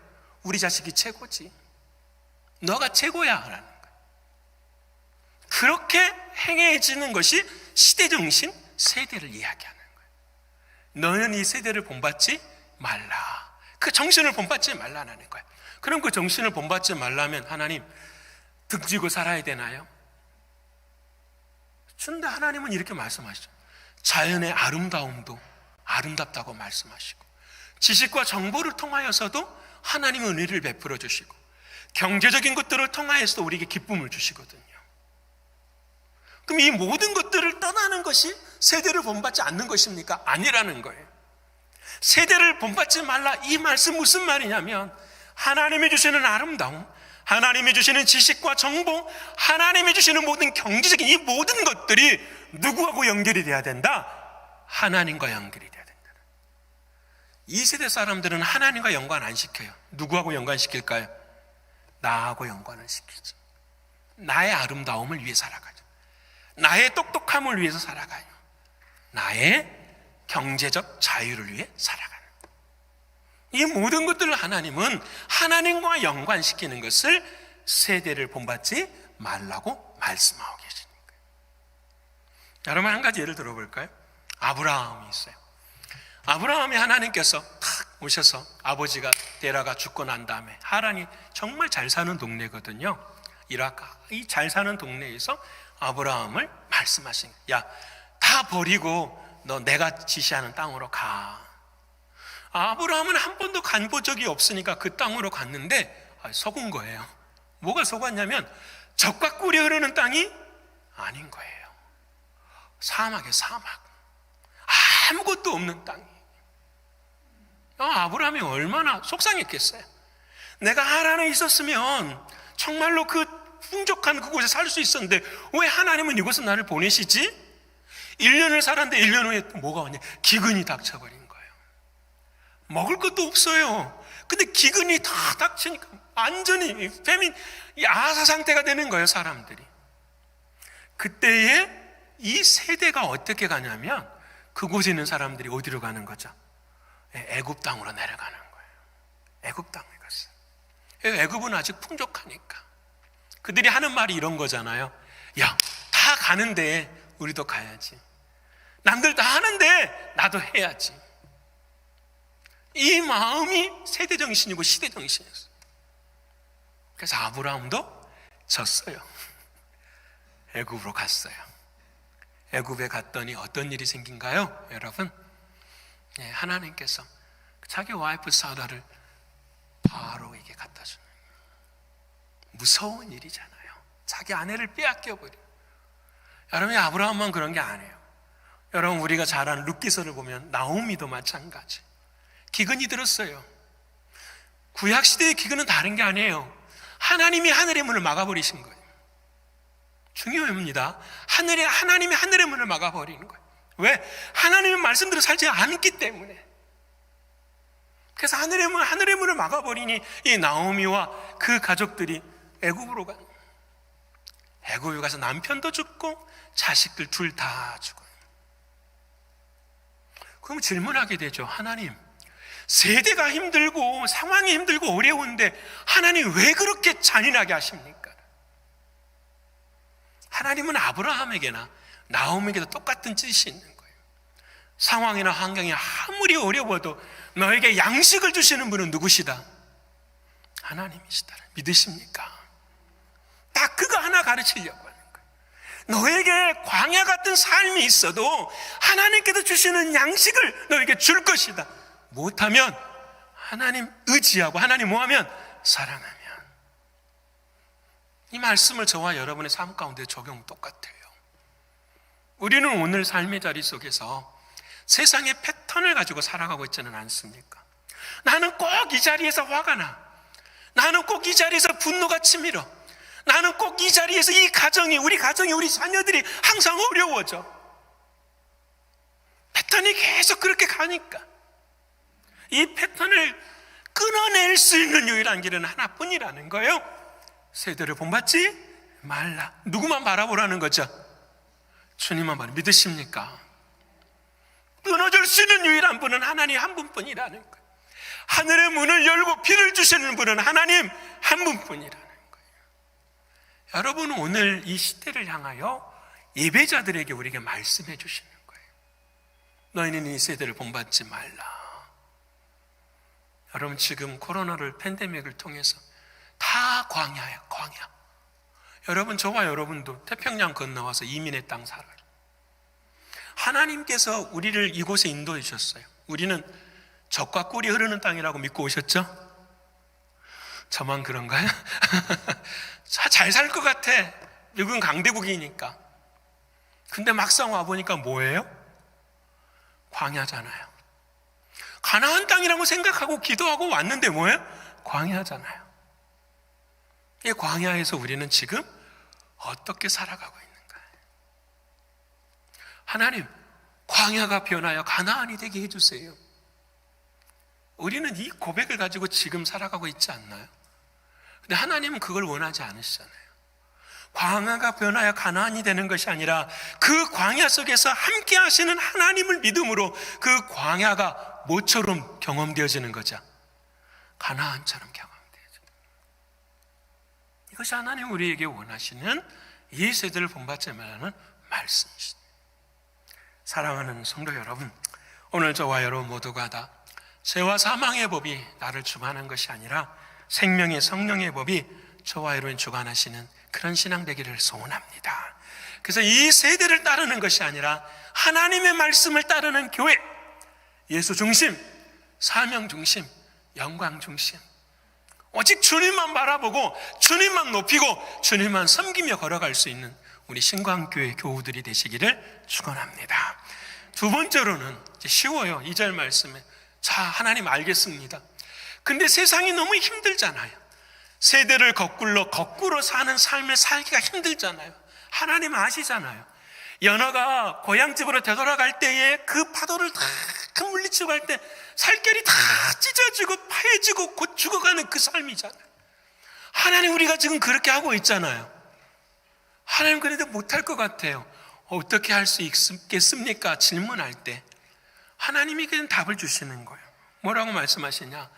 우리 자식이 최고지. 너가 최고야 라는 거예요. 그렇게 행해지는 것이 시대정신, 세대를 이야기하는 거예요. 너는 이 세대를 본받지 말라. 그 정신을 본받지 말라는 거예요. 그럼 그 정신을 본받지 말라면 하나님 등지고 살아야 되나요? 근데 하나님은 이렇게 말씀하시죠. 자연의 아름다움도 아름답다고 말씀하시고, 지식과 정보를 통하여서도 하나님은 은혜를 베풀어 주시고, 경제적인 것들을 통하여서도 우리에게 기쁨을 주시거든요. 그럼 이 모든 것들을 떠나는 것이 세대를 본받지 않는 것입니까? 아니라는 거예요. 세대를 본받지 말라, 이 말씀 무슨 말이냐면 하나님이 주시는 아름다움, 하나님이 주시는 지식과 정보, 하나님이 주시는 모든 경제적인 이 모든 것들이 누구하고 연결이 돼야 된다? 하나님과 연결이 돼야 된다. 이 세대 사람들은 하나님과 연관 안 시켜요. 누구하고 연관시킬까요? 나하고 연관을 시키죠. 나의 아름다움을 위해 살아가죠. 나의 똑똑함을 위해서 살아가요. 나의 경제적 자유를 위해 살아가는 거예요. 이 모든 것들을 하나님은 하나님과 연관시키는 것을 세대를 본받지 말라고 말씀하고 계시는 거예요. 여러분, 한 가지 예를 들어볼까요? 아브라함이 있어요. 아브라함이 하나님께서 탁 오셔서 아버지가 데라가 죽고 난 다음에, 하란이 정말 잘 사는 동네거든요. 이라크, 이 잘 사는 동네에서 아브라함을 말씀하신 거예요. 야, 다 버리고 너 내가 지시하는 땅으로 가. 아브라함은 한 번도 간 적이 없으니까 그 땅으로 갔는데 속은 거예요. 뭐가 속았냐면 젖과 꿀이 흐르는 땅이 아닌 거예요. 사막이에요, 사막. 아무것도 없는 땅이. 아브라함이 얼마나 속상했겠어요. 내가 하란에 있었으면 정말로 그 풍족한 그곳에 살 수 있었는데 왜 하나님은 이곳에 나를 보내시지? 1년을 살았는데 1년 후에 뭐가 오냐? 기근이 닥쳐버린 거예요. 먹을 것도 없어요. 근데 기근이 다 닥치니까 완전히 패민, 야사 상태가 되는 거예요, 사람들이. 그때에 이 세대가 어떻게 가냐면 그곳에 있는 사람들이 어디로 가는 거죠? 애굽 땅으로 내려가는 거예요. 애굽 땅에 갔어요. 애굽은 아직 풍족하니까. 그들이 하는 말이 이런 거잖아요. 야, 다 가는데 우리도 가야지. 남들 다 하는데 나도 해야지. 이 마음이 세대 정신이고 시대 정신이었어요. 그래서 아브라함도 졌어요. 애굽으로 갔어요. 애굽에 갔더니 어떤 일이 생긴가요? 여러분, 하나님께서 자기 와이프 사라를 바로에게 갖다 주는, 무서운 일이잖아요. 자기 아내를 빼앗겨 버려. 여러분, 아브라함만 그런 게 아니에요. 여러분, 우리가 잘 아는 룻기서를 보면 나오미도 마찬가지. 기근이 들었어요. 구약시대의 기근은 다른 게 아니에요. 하나님이 하늘의 문을 막아버리신 거예요. 중요합니다. 하나님이 하늘의 문을 막아버리는 거예요. 왜? 하나님의 말씀대로 살지 않기 때문에. 그래서 하늘의 문을 막아버리니 이 나오미와 그 가족들이 애굽으로 간 거예요. 애굽에 가서 남편도 죽고 자식들 둘 다 죽어요. 그럼 질문하게 되죠. 하나님, 세대가 힘들고 상황이 힘들고 어려운데 하나님 왜 그렇게 잔인하게 하십니까? 하나님은 아브라함에게나 나오미에게도 똑같은 뜻이 있는 거예요. 상황이나 환경이 아무리 어려워도 너에게 양식을 주시는 분은 누구시다? 하나님이시다. 믿으십니까? 딱 그거 하나 가르치려고 하는 거예요. 너에게 광야 같은 삶이 있어도 하나님께서 주시는 양식을 너에게 줄 것이다. 못하면 하나님 의지하고 하나님 뭐하면? 사랑하면. 이 말씀을 저와 여러분의 삶 가운데 적용 똑같아요. 우리는 오늘 삶의 자리 속에서 세상의 패턴을 가지고 살아가고 있지는 않습니까? 나는 꼭 이 자리에서 화가 나. 나는 꼭 이 자리에서 분노가 치밀어. 나는 꼭 이 자리에서 우리 가정이, 우리 자녀들이 항상 어려워져. 패턴이 계속 그렇게 가니까 이 패턴을 끊어낼 수 있는 유일한 길은 하나뿐이라는 거예요. 세대를 본받지 말라. 누구만 바라보라는 거죠? 주님만 바라. 믿으십니까? 끊어줄 수 있는 유일한 분은 하나님 한 분뿐이라는 거예요. 하늘의 문을 열고 비를 주시는 분은 하나님 한 분뿐이라는 거예요. 여러분은 오늘 이 시대를 향하여 예배자들에게 우리에게 말씀해 주시는 거예요. 너희는 이 세대를 본받지 말라. 여러분, 지금 코로나를, 팬데믹을 통해서 다 광야예요. 광야. 여러분, 저와 여러분도 태평양 건너와서 이민의 땅 살아요. 하나님께서 우리를 이곳에 인도해 주셨어요. 우리는 젖과 꿀이 흐르는 땅이라고 믿고 오셨죠? 저만 그런가요? 잘 살 것 같아. 미국은 강대국이니까. 근데 막상 와보니까 뭐예요? 광야잖아요. 가나안 땅이라고 생각하고 기도하고 왔는데 뭐예요? 광야잖아요. 이 광야에서 우리는 지금 어떻게 살아가고 있는가? 하나님, 광야가 변하여 가나안이 되게 해주세요. 우리는 이 고백을 가지고 지금 살아가고 있지 않나요? 근데 하나님은 그걸 원하지 않으시잖아요. 광야가 변하여 가나안이 되는 것이 아니라 그 광야 속에서 함께 하시는 하나님을 믿음으로 그 광야가 뭐처럼 경험되어지는 거죠? 가나안처럼 경험되어지는. 이것이 하나님 우리에게 원하시는 이 세대를 본받지 말라는 말씀이시죠. 사랑하는 성도 여러분, 오늘 저와 여러분 모두가 다 죄와 사망의 법이 나를 주관하는 것이 아니라 생명의 성령의 법이 저와 여러분 주관하시는 그런 신앙 되기를 소원합니다. 그래서 이 세대를 따르는 것이 아니라 하나님의 말씀을 따르는 교회, 예수 중심, 사명 중심, 영광 중심, 오직 주님만 바라보고 주님만 높이고 주님만 섬기며 걸어갈 수 있는 우리 신광교회 교우들이 되시기를 축원합니다. 두 번째로는 쉬워요. 2절 말씀에 자, 하나님 알겠습니다. 근데 세상이 너무 힘들잖아요. 세대를 거꾸로 사는 삶을 살기가 힘들잖아요. 하나님 아시잖아요. 연어가 고향집으로 되돌아갈 때에 그 파도를 다 물리치고 갈 때 살결이 다 찢어지고 파해지고 곧 죽어가는 그 삶이잖아요. 하나님, 우리가 지금 그렇게 하고 있잖아요. 하나님, 그래도 못할 것 같아요. 어떻게 할 수 있겠습니까? 질문할 때 하나님이 그냥 답을 주시는 거예요. 뭐라고 말씀하시냐?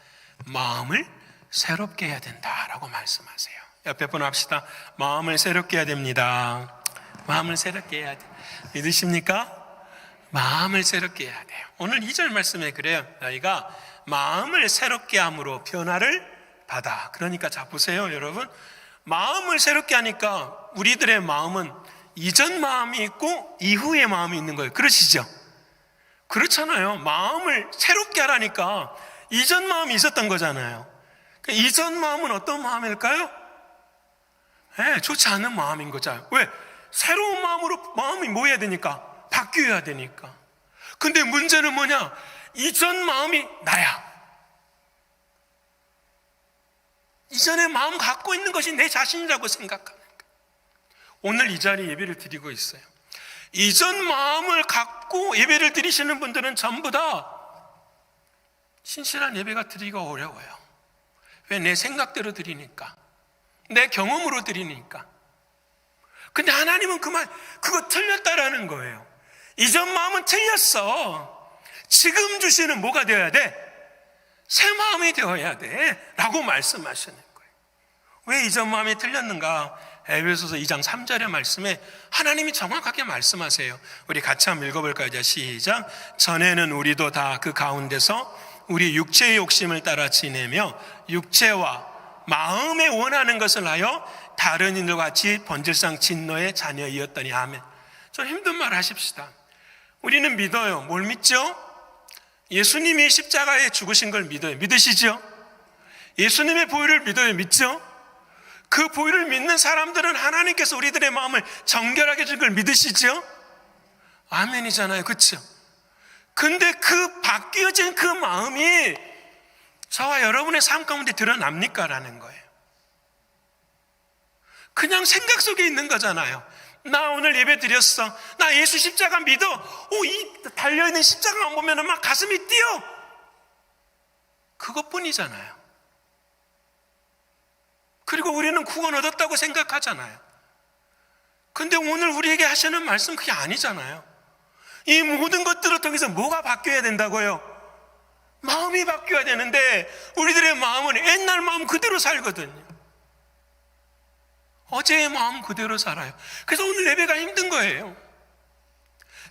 마음을 새롭게 해야 된다라고 말씀하세요. 옆에 분 합시다. 마음을 새롭게 해야 됩니다. 마음을 새롭게 해야 돼. 믿으십니까? 마음을 새롭게 해야 돼요. 오늘 2절 말씀에 그래요. 너희가 마음을 새롭게 함으로 변화를 받아. 그러니까 자 보세요, 여러분. 마음을 새롭게 하니까 우리들의 마음은 이전 마음이 있고 이후의 마음이 있는 거예요. 그러시죠? 그렇잖아요. 마음을 새롭게 하라니까 이전 마음이 있었던 거잖아요. 이전 마음은 어떤 마음일까요? 네, 좋지 않은 마음인 거잖아요. 왜? 새로운 마음으로 마음이 뭐 해야 되니까? 바뀌어야 되니까. 근데 문제는 뭐냐? 이전 마음이 나야. 이전의 마음 갖고 있는 것이 내 자신이라고 생각하는 거예요. 오늘 이 자리에 예배를 드리고 있어요. 이전 마음을 갖고 예배를 드리시는 분들은 전부 다 신실한 예배가 드리기가 어려워요. 왜? 내 생각대로 드리니까, 내 경험으로 드리니까. 근데 하나님은 그거 틀렸다라는 거예요. 이전 마음은 틀렸어. 지금 주시는 뭐가 되어야 돼? 새 마음이 되어야 돼 라고 말씀하시는 거예요. 왜 이전 마음이 틀렸는가? 에베소서 2장 3절의 말씀에 하나님이 정확하게 말씀하세요. 우리 같이 한번 읽어볼까요? 자, 시작. 전에는 우리도 다 그 가운데서 우리 육체의 욕심을 따라 지내며 육체와 마음에 원하는 것을 하여 다른 이들과 같이 본질상 진노의 자녀이었더니. 아멘. 좀 힘든 말 하십시다. 우리는 믿어요. 뭘 믿죠? 예수님이 십자가에 죽으신 걸 믿어요. 믿으시죠? 예수님의 보혈을 믿어요. 믿죠? 그 보혈을 믿는 사람들은 하나님께서 우리들의 마음을 정결하게 해준 걸 믿으시죠? 아멘이잖아요. 그렇죠? 근데 그 바뀌어진 그 마음이 저와 여러분의 삶 가운데 드러납니까? 라는 거예요. 그냥 생각 속에 있는 거잖아요. 나 오늘 예배 드렸어. 나 예수 십자가 믿어. 이 달려있는 십자가만 보면 막 가슴이 뛰어. 그것뿐이잖아요. 그리고 우리는 구원 얻었다고 생각하잖아요. 근데 오늘 우리에게 하시는 말씀 그게 아니잖아요. 이 모든 것들을 통해서 뭐가 바뀌어야 된다고요? 마음이 바뀌어야 되는데 우리들의 마음은 옛날 마음 그대로 살거든요. 어제의 마음 그대로 살아요. 그래서 오늘 예배가 힘든 거예요.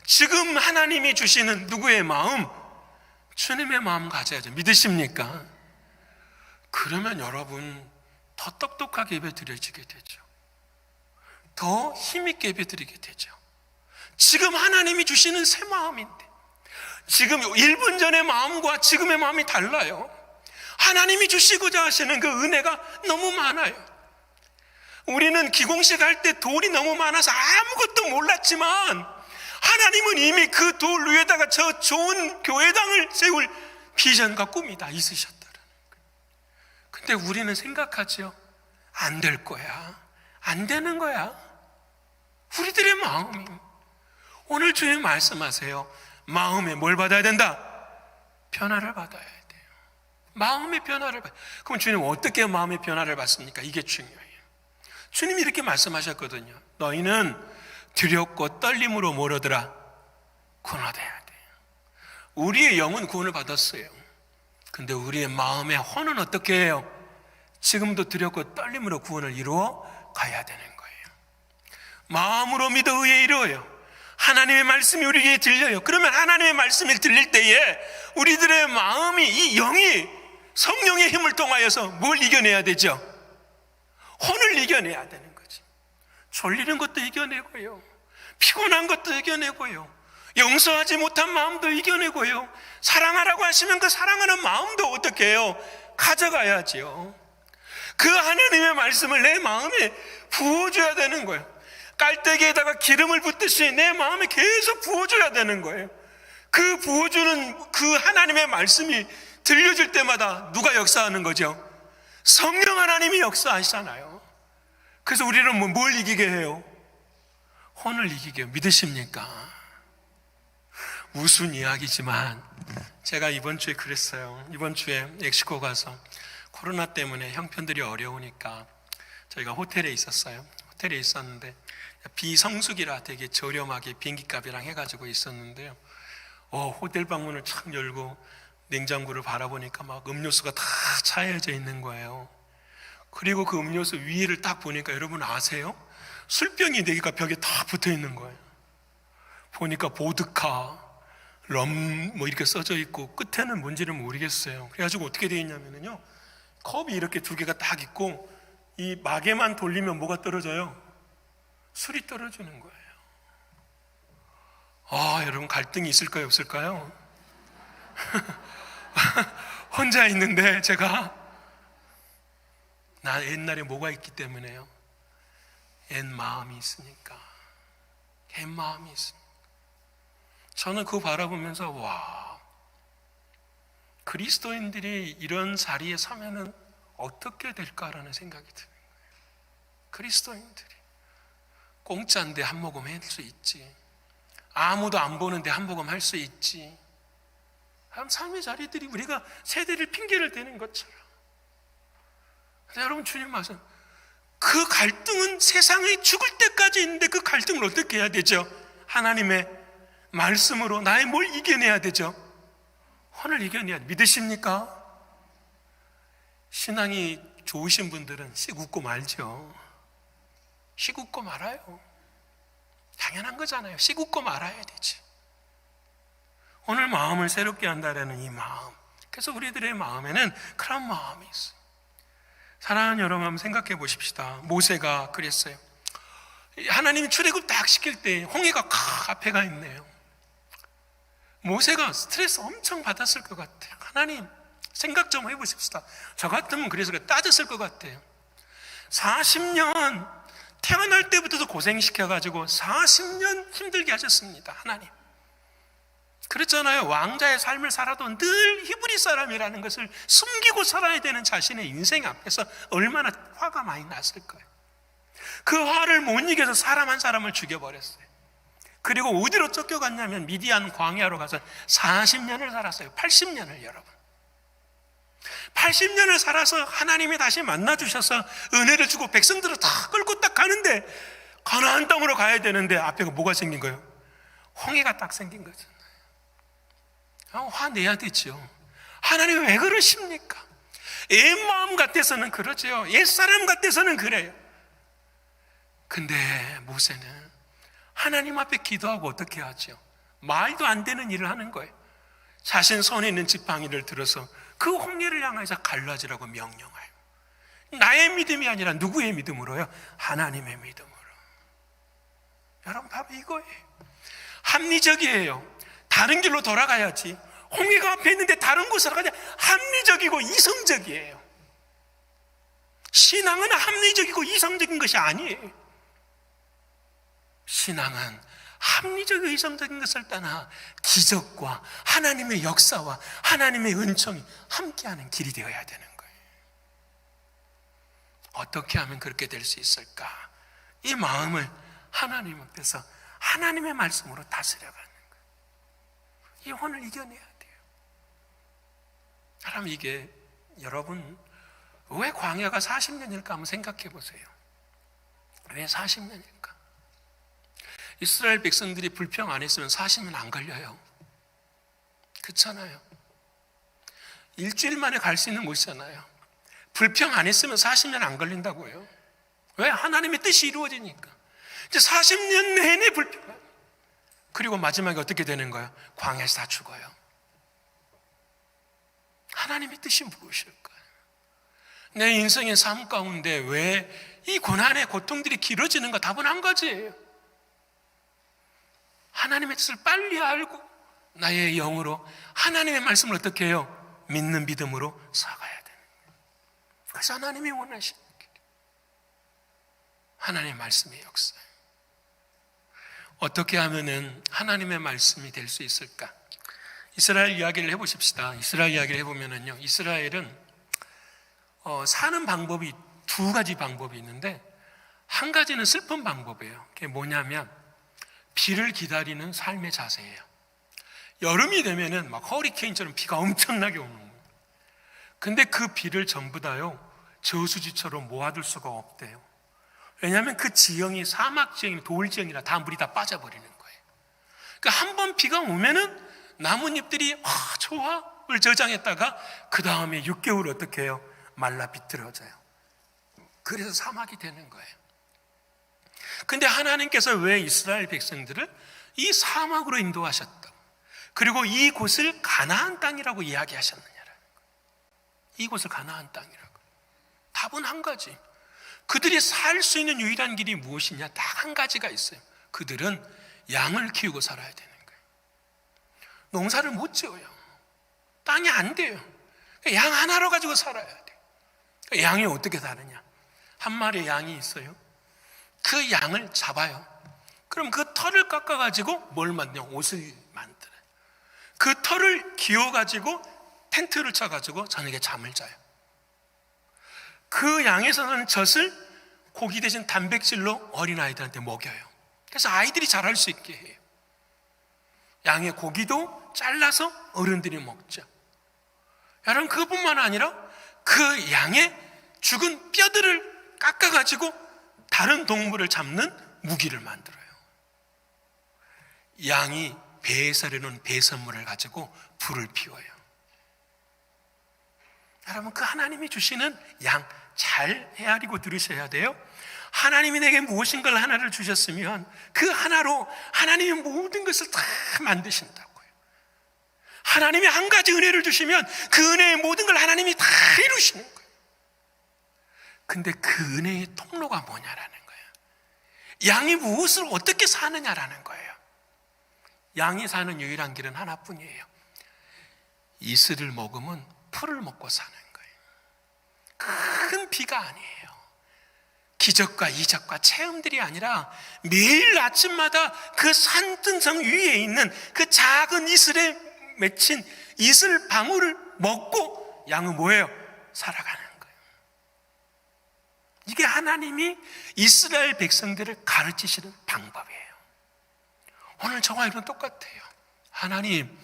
지금 하나님이 주시는 누구의 마음? 주님의 마음 가져야죠. 믿으십니까? 그러면 여러분 더 똑똑하게 예배 드려지게 되죠. 더 힘있게 예배 드리게 되죠. 지금 하나님이 주시는 새 마음인데, 지금 1분 전의 마음과 지금의 마음이 달라요. 하나님이 주시고자 하시는 그 은혜가 너무 많아요. 우리는 기공식 할 때 돌이 너무 많아서 아무것도 몰랐지만 하나님은 이미 그 돌 위에다가 저 좋은 교회당을 세울 비전과 꿈이 다 있으셨다는 거예요. 근데 우리는 생각하죠. 안 될 거야. 안 되는 거야. 우리들의 마음이. 오늘 주님 말씀하세요. 마음에 뭘 받아야 된다? 변화를 받아야 돼요. 마음의 변화를 받아요. 그럼 주님 어떻게 마음의 변화를 받습니까? 이게 중요해요. 주님이 이렇게 말씀하셨거든요. 너희는 두렵고 떨림으로 모르더라. 구원 얻어야 돼요. 우리의 영은 구원을 받았어요. 근데 우리의 마음의 혼은 어떻게 해요? 지금도 두렵고 떨림으로 구원을 이루어 가야 되는 거예요. 마음으로 믿어 의에 이루어요. 하나님의 말씀이 우리에게 들려요. 그러면 하나님의 말씀이 들릴 때에 우리들의 마음이, 이 영이 성령의 힘을 통하여서 뭘 이겨내야 되죠? 혼을 이겨내야 되는 거지. 졸리는 것도 이겨내고요, 피곤한 것도 이겨내고요, 용서하지 못한 마음도 이겨내고요, 사랑하라고 하시면 그 사랑하는 마음도 어떻게 해요? 가져가야지요. 그 하나님의 말씀을 내 마음에 부어줘야 되는 거예요. 깔때기에다가 기름을 붓듯이 내 마음에 계속 부어줘야 되는 거예요. 그 부어주는 그 하나님의 말씀이 들려질 때마다 누가 역사하는 거죠? 성령 하나님이 역사하시잖아요. 그래서 우리는 뭘 이기게 해요? 혼을 이기게 해요. 믿으십니까? 우스운 이야기지만 제가 이번 주에 그랬어요. 이번 주에 멕시코 가서 코로나 때문에 형편들이 어려우니까 저희가 호텔에 있었어요. 호텔에 있었는데 비성수기라 되게 저렴하게 비행기값이랑 해가지고 있었는데요. 호텔 방문을 착 열고 냉장고를 바라보니까 막 음료수가 다 차여져 있는 거예요. 그리고 그 음료수 위를 딱 보니까 여러분 아세요? 술병이 4개가 벽에 다 붙어 있는 거예요. 보니까 보드카, 럼 뭐 이렇게 써져 있고 끝에는 뭔지는 모르겠어요. 그래가지고 어떻게 되어 있냐면요, 컵이 이렇게 2개가 딱 있고 이 마개만 돌리면 뭐가 떨어져요? 술이 떨어지는 거예요. 여러분 갈등이 있을까요, 없을까요? 혼자 있는데 제가 나 옛날에 뭐가 있기 때문에요? 옛 마음이 있으니까. 옛 마음이 있으니까. 저는 그거 바라보면서 그리스도인들이 이런 자리에 서면은 어떻게 될까라는 생각이 드는 거예요. 그리스도인들이 공짜인데 한 모금 할 수 있지, 아무도 안 보는데 한 모금 할 수 있지. 삶의 자리들이 우리가 세대를 핑계를 대는 것처럼. 여러분, 주님 말씀, 그 갈등은 세상에 죽을 때까지 있는데 그 갈등을 어떻게 해야 되죠? 하나님의 말씀으로 나의 뭘 이겨내야 되죠? 혼을 이겨내야 돼. 믿으십니까? 신앙이 좋으신 분들은 씩 웃고 말죠. 씩 웃고 말아요. 당연한 거잖아요. 씩 웃고 말아야 되지. 오늘 마음을 새롭게 한다라는 이 마음, 그래서 우리들의 마음에는 그런 마음이 있어요. 사랑하는 여러분, 한번 생각해 보십시다. 모세가 그랬어요. 하나님이 출애굽 딱 시킬 때 홍해가 앞에 가 있네요. 모세가 스트레스 엄청 받았을 것 같아요. 하나님, 생각 좀 해보십시다. 저 같으면 그래서 따졌을 것 같아요. 40년 태어날 때부터도 고생시켜가지고 40년 힘들게 하셨습니다. 하나님, 그랬잖아요. 왕자의 삶을 살아도 늘 히브리 사람이라는 것을 숨기고 살아야 되는 자신의 인생 앞에서 얼마나 화가 많이 났을 거예요. 그 화를 못 이겨서 사람 한 사람을 죽여버렸어요. 그리고 어디로 쫓겨갔냐면 미디안 광야로 가서 40년을 살았어요. 80년을. 여러분, 80년을 살아서 하나님이 다시 만나주셔서 은혜를 주고 백성들을 다 끌고 딱 가는데, 가나안 땅으로 가야 되는데 앞에 뭐가 생긴 거예요? 홍해가 딱 생긴 거죠. 화내야 되죠. 하나님 왜 그러십니까? 옛 마음 같아서는 그러죠. 옛 사람 같아서는 그래요. 근데 모세는 하나님 앞에 기도하고 어떻게 하죠? 말도 안 되는 일을 하는 거예요. 자신 손에 있는 지팡이를 들어서 그 홍해를 향해서 갈라지라고 명령해요. 나의 믿음이 아니라 누구의 믿음으로요? 하나님의 믿음으로. 여러분, 바로 이거예요. 합리적이에요. 다른 길로 돌아가야지. 홍해가 앞에 있는데 다른 곳으로 가자. 합리적이고 이성적이에요. 신앙은 합리적이고 이성적인 것이 아니에요. 신앙은 합리적이고 이성적인 것을 떠나 기적과 하나님의 역사와 하나님의 은총이 함께하는 길이 되어야 되는 거예요. 어떻게 하면 그렇게 될 수 있을까? 이 마음을 하나님 앞에서 하나님의 말씀으로 다스려가는 거예요. 이 혼을 이겨내야 돼요. 사람, 이게 여러분 왜 광야가 40년일까 한번 생각해 보세요. 왜 40년일까? 이스라엘 백성들이 불평 안 했으면 40년 안 걸려요. 그렇잖아요. 일주일 만에 갈 수 있는 곳이잖아요. 불평 안 했으면 40년 안 걸린다고요. 왜? 하나님의 뜻이 이루어지니까. 이제 40년 내내 불평. 그리고 마지막에 어떻게 되는 거예요? 광야에서 다 죽어요. 하나님의 뜻이 무엇일까요? 내 인생의 삶 가운데 왜 이 고난의 고통들이 길어지는가? 답은 한 가지예요. 하나님의 뜻을 빨리 알고 나의 영으로 하나님의 말씀을 어떻게 해요? 믿는 믿음으로 살아가야 되는 거예요. 그래서 하나님이 원하시는 길, 하나님의 말씀의 역사예요. 어떻게 하면은 하나님의 말씀이 될 수 있을까? 이스라엘 이야기를 해보십시다. 이스라엘 이야기를 해보면은요, 이스라엘은 사는 방법이 2가지 방법이 있는데, 한 가지는 슬픈 방법이에요. 그게 뭐냐면 비를 기다리는 삶의 자세예요. 여름이 되면은 막 허리케인처럼 비가 엄청나게 오는 거예요. 근데 그 비를 전부 다요 저수지처럼 모아둘 수가 없대요. 왜냐하면 그 지형이 사막 지형이 돌 지형이라 다 물이 다 빠져버리는 거예요. 그러니까 한 번 비가 오면은 나뭇잎들이 좋아를 저장했다가 그 다음에 6개월 어떻게 해요? 말라 비틀어져요. 그래서 사막이 되는 거예요. 근데 하나님께서 왜 이스라엘 백성들을 이 사막으로 인도하셨다, 그리고 이곳을 가나안 땅이라고 이야기하셨느냐라는 거예요. 이곳을 가나안 땅이라고. 답은 한 가지. 그들이 살 수 있는 유일한 길이 무엇이냐? 딱 한 가지가 있어요. 그들은 양을 키우고 살아야 되는 거예요. 농사를 못 지어요. 땅이 안 돼요. 양 하나로 가지고 살아야 돼요. 양이 어떻게 다르냐? 한 마리의 양이 있어요. 그 양을 잡아요. 그럼 그 털을 깎아가지고 뭘 만드냐? 옷을 만들어요. 그 털을 기어가지고 텐트를 쳐가지고 저녁에 잠을 자요. 그 양에서 나는 젖을 고기 대신 단백질로 어린아이들한테 먹여요. 그래서 아이들이 자랄 수 있게 해요. 양의 고기도 잘라서 어른들이 먹죠. 여러분, 그것뿐만 아니라 그 양의 죽은 뼈들을 깎아가지고 다른 동물을 잡는 무기를 만들어요. 양이 배에서 내는 배선물을 가지고 불을 피워요. 여러분, 그 하나님이 주시는 양 잘 헤아리고 들으셔야 돼요. 하나님이 내게 무엇인가를 하나를 주셨으면 그 하나로 하나님이 모든 것을 다 만드신다고요. 하나님이 한 가지 은혜를 주시면 그 은혜의 모든 걸 하나님이 다 이루시는 거예요. 근데 그 은혜의 통로가 뭐냐라는 거예요. 양이 무엇을 어떻게 사느냐라는 거예요. 양이 사는 유일한 길은 하나뿐이에요. 이슬을 먹으면 풀을 먹고 사는 거예요. 큰 비가 아니에요. 기적과 이적과 체험들이 아니라 매일 아침마다 그 산등성 위에 있는 그 작은 이슬에 맺힌 이슬 방울을 먹고 양은 뭐예요? 살아가는 거예요. 이게 하나님이 이스라엘 백성들을 가르치시는 방법이에요. 오늘 저와 여러분 똑같아요. 하나님,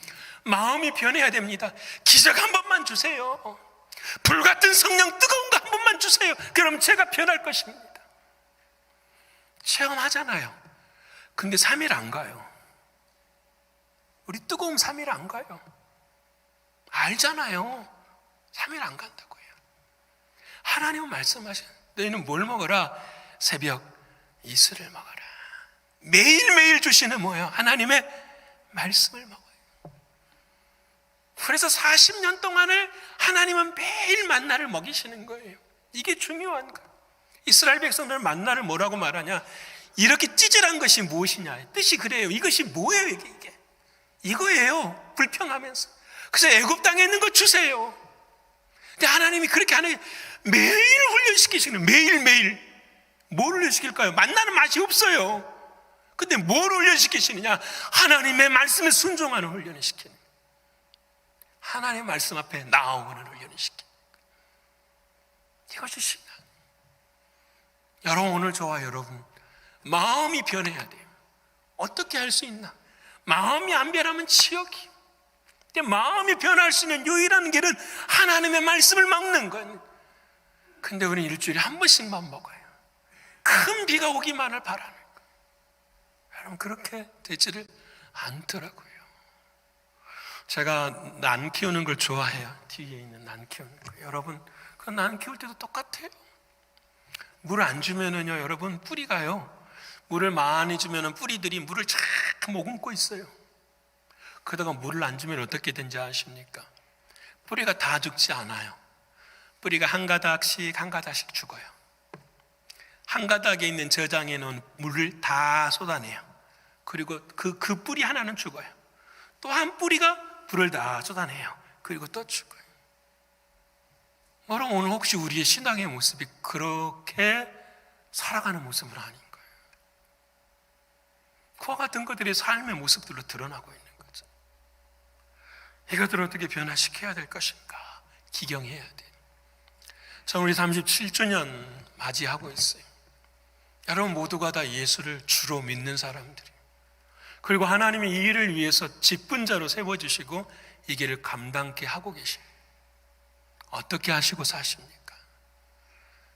마음이 변해야 됩니다. 기적 한 번만 주세요. 불같은 성령 뜨거운 거 한 번만 주세요. 그럼 제가 변할 것입니다. 체험하잖아요. 근데 3일 안 가요. 우리 뜨거움 3일 안 가요. 알잖아요. 3일 안 간다고요. 하나님은 말씀하신, 너희는 뭘 먹어라? 새벽 이슬을 먹어라. 매일매일 주시는 뭐예요? 하나님의 말씀을 먹어요. 그래서 40년 동안을 하나님은 매일 만나를 먹이시는 거예요. 이게 중요한 거예요. 이스라엘 백성들 만나를 뭐라고 말하냐? 이렇게 찌질한 것이 무엇이냐? 뜻이 그래요. 이것이 뭐예요? 이게 이거예요. 불평하면서. 그래서 애굽 땅에 있는 거 주세요. 근데 하나님이 그렇게 하는, 매일 훈련시키시는, 매일매일. 뭘 훈련시킬까요? 만나는 맛이 없어요. 근데 뭘 훈련시키시느냐? 하나님의 말씀에 순종하는 훈련을 시키는 거예요. 하나님의 말씀 앞에 나아오는 훈련을 시키는 거예요. 이것이 신앙. 여러분, 오늘 저와 여러분 마음이 변해야 돼요. 어떻게 할 수 있나? 마음이 안 변하면 지옥이에요. 근데 마음이 변할 수 있는 유일한 길은 하나님의 말씀을 먹는 거예요. 근데 우리는 일주일에 한 번씩만 먹어요. 큰 비가 오기만을 바라는 거예요. 여러분, 그렇게 되지를 않더라고요. 제가 난 키우는 걸 좋아해요. 뒤에 있는 난 키우는 거. 여러분, 그 난 키울 때도 똑같아요. 물 안 주면은요, 여러분, 뿌리가요, 물을 많이 주면은 뿌리들이 물을 쫙 머금고 있어요. 그러다가 물을 안 주면 어떻게 된지 아십니까? 뿌리가 다 죽지 않아요. 뿌리가 한 가닥씩 한 가닥씩 죽어요. 한 가닥에 있는 저장해 놓은 물을 다 쏟아내요. 그리고 그 뿌리 하나는 죽어요. 또 한 뿌리가 불을 다 쏟아내요. 그리고 또 죽어요. 여러분, 오늘 혹시 우리의 신앙의 모습이 그렇게 살아가는 모습은 아닌 거예요. 그와 같은 것들이 삶의 모습들로 드러나고 있는 거죠. 이것들을 어떻게 변화시켜야 될 것인가 기경해야 돼요. 자, 우리 37주년 맞이하고 있어요. 여러분 모두가 다 예수를 주로 믿는 사람들이에요. 그리고 하나님이 이 일을 위해서 직분자로 세워주시고 이 길을 감당케 하고 계십니다. 어떻게 하시고 사십니까?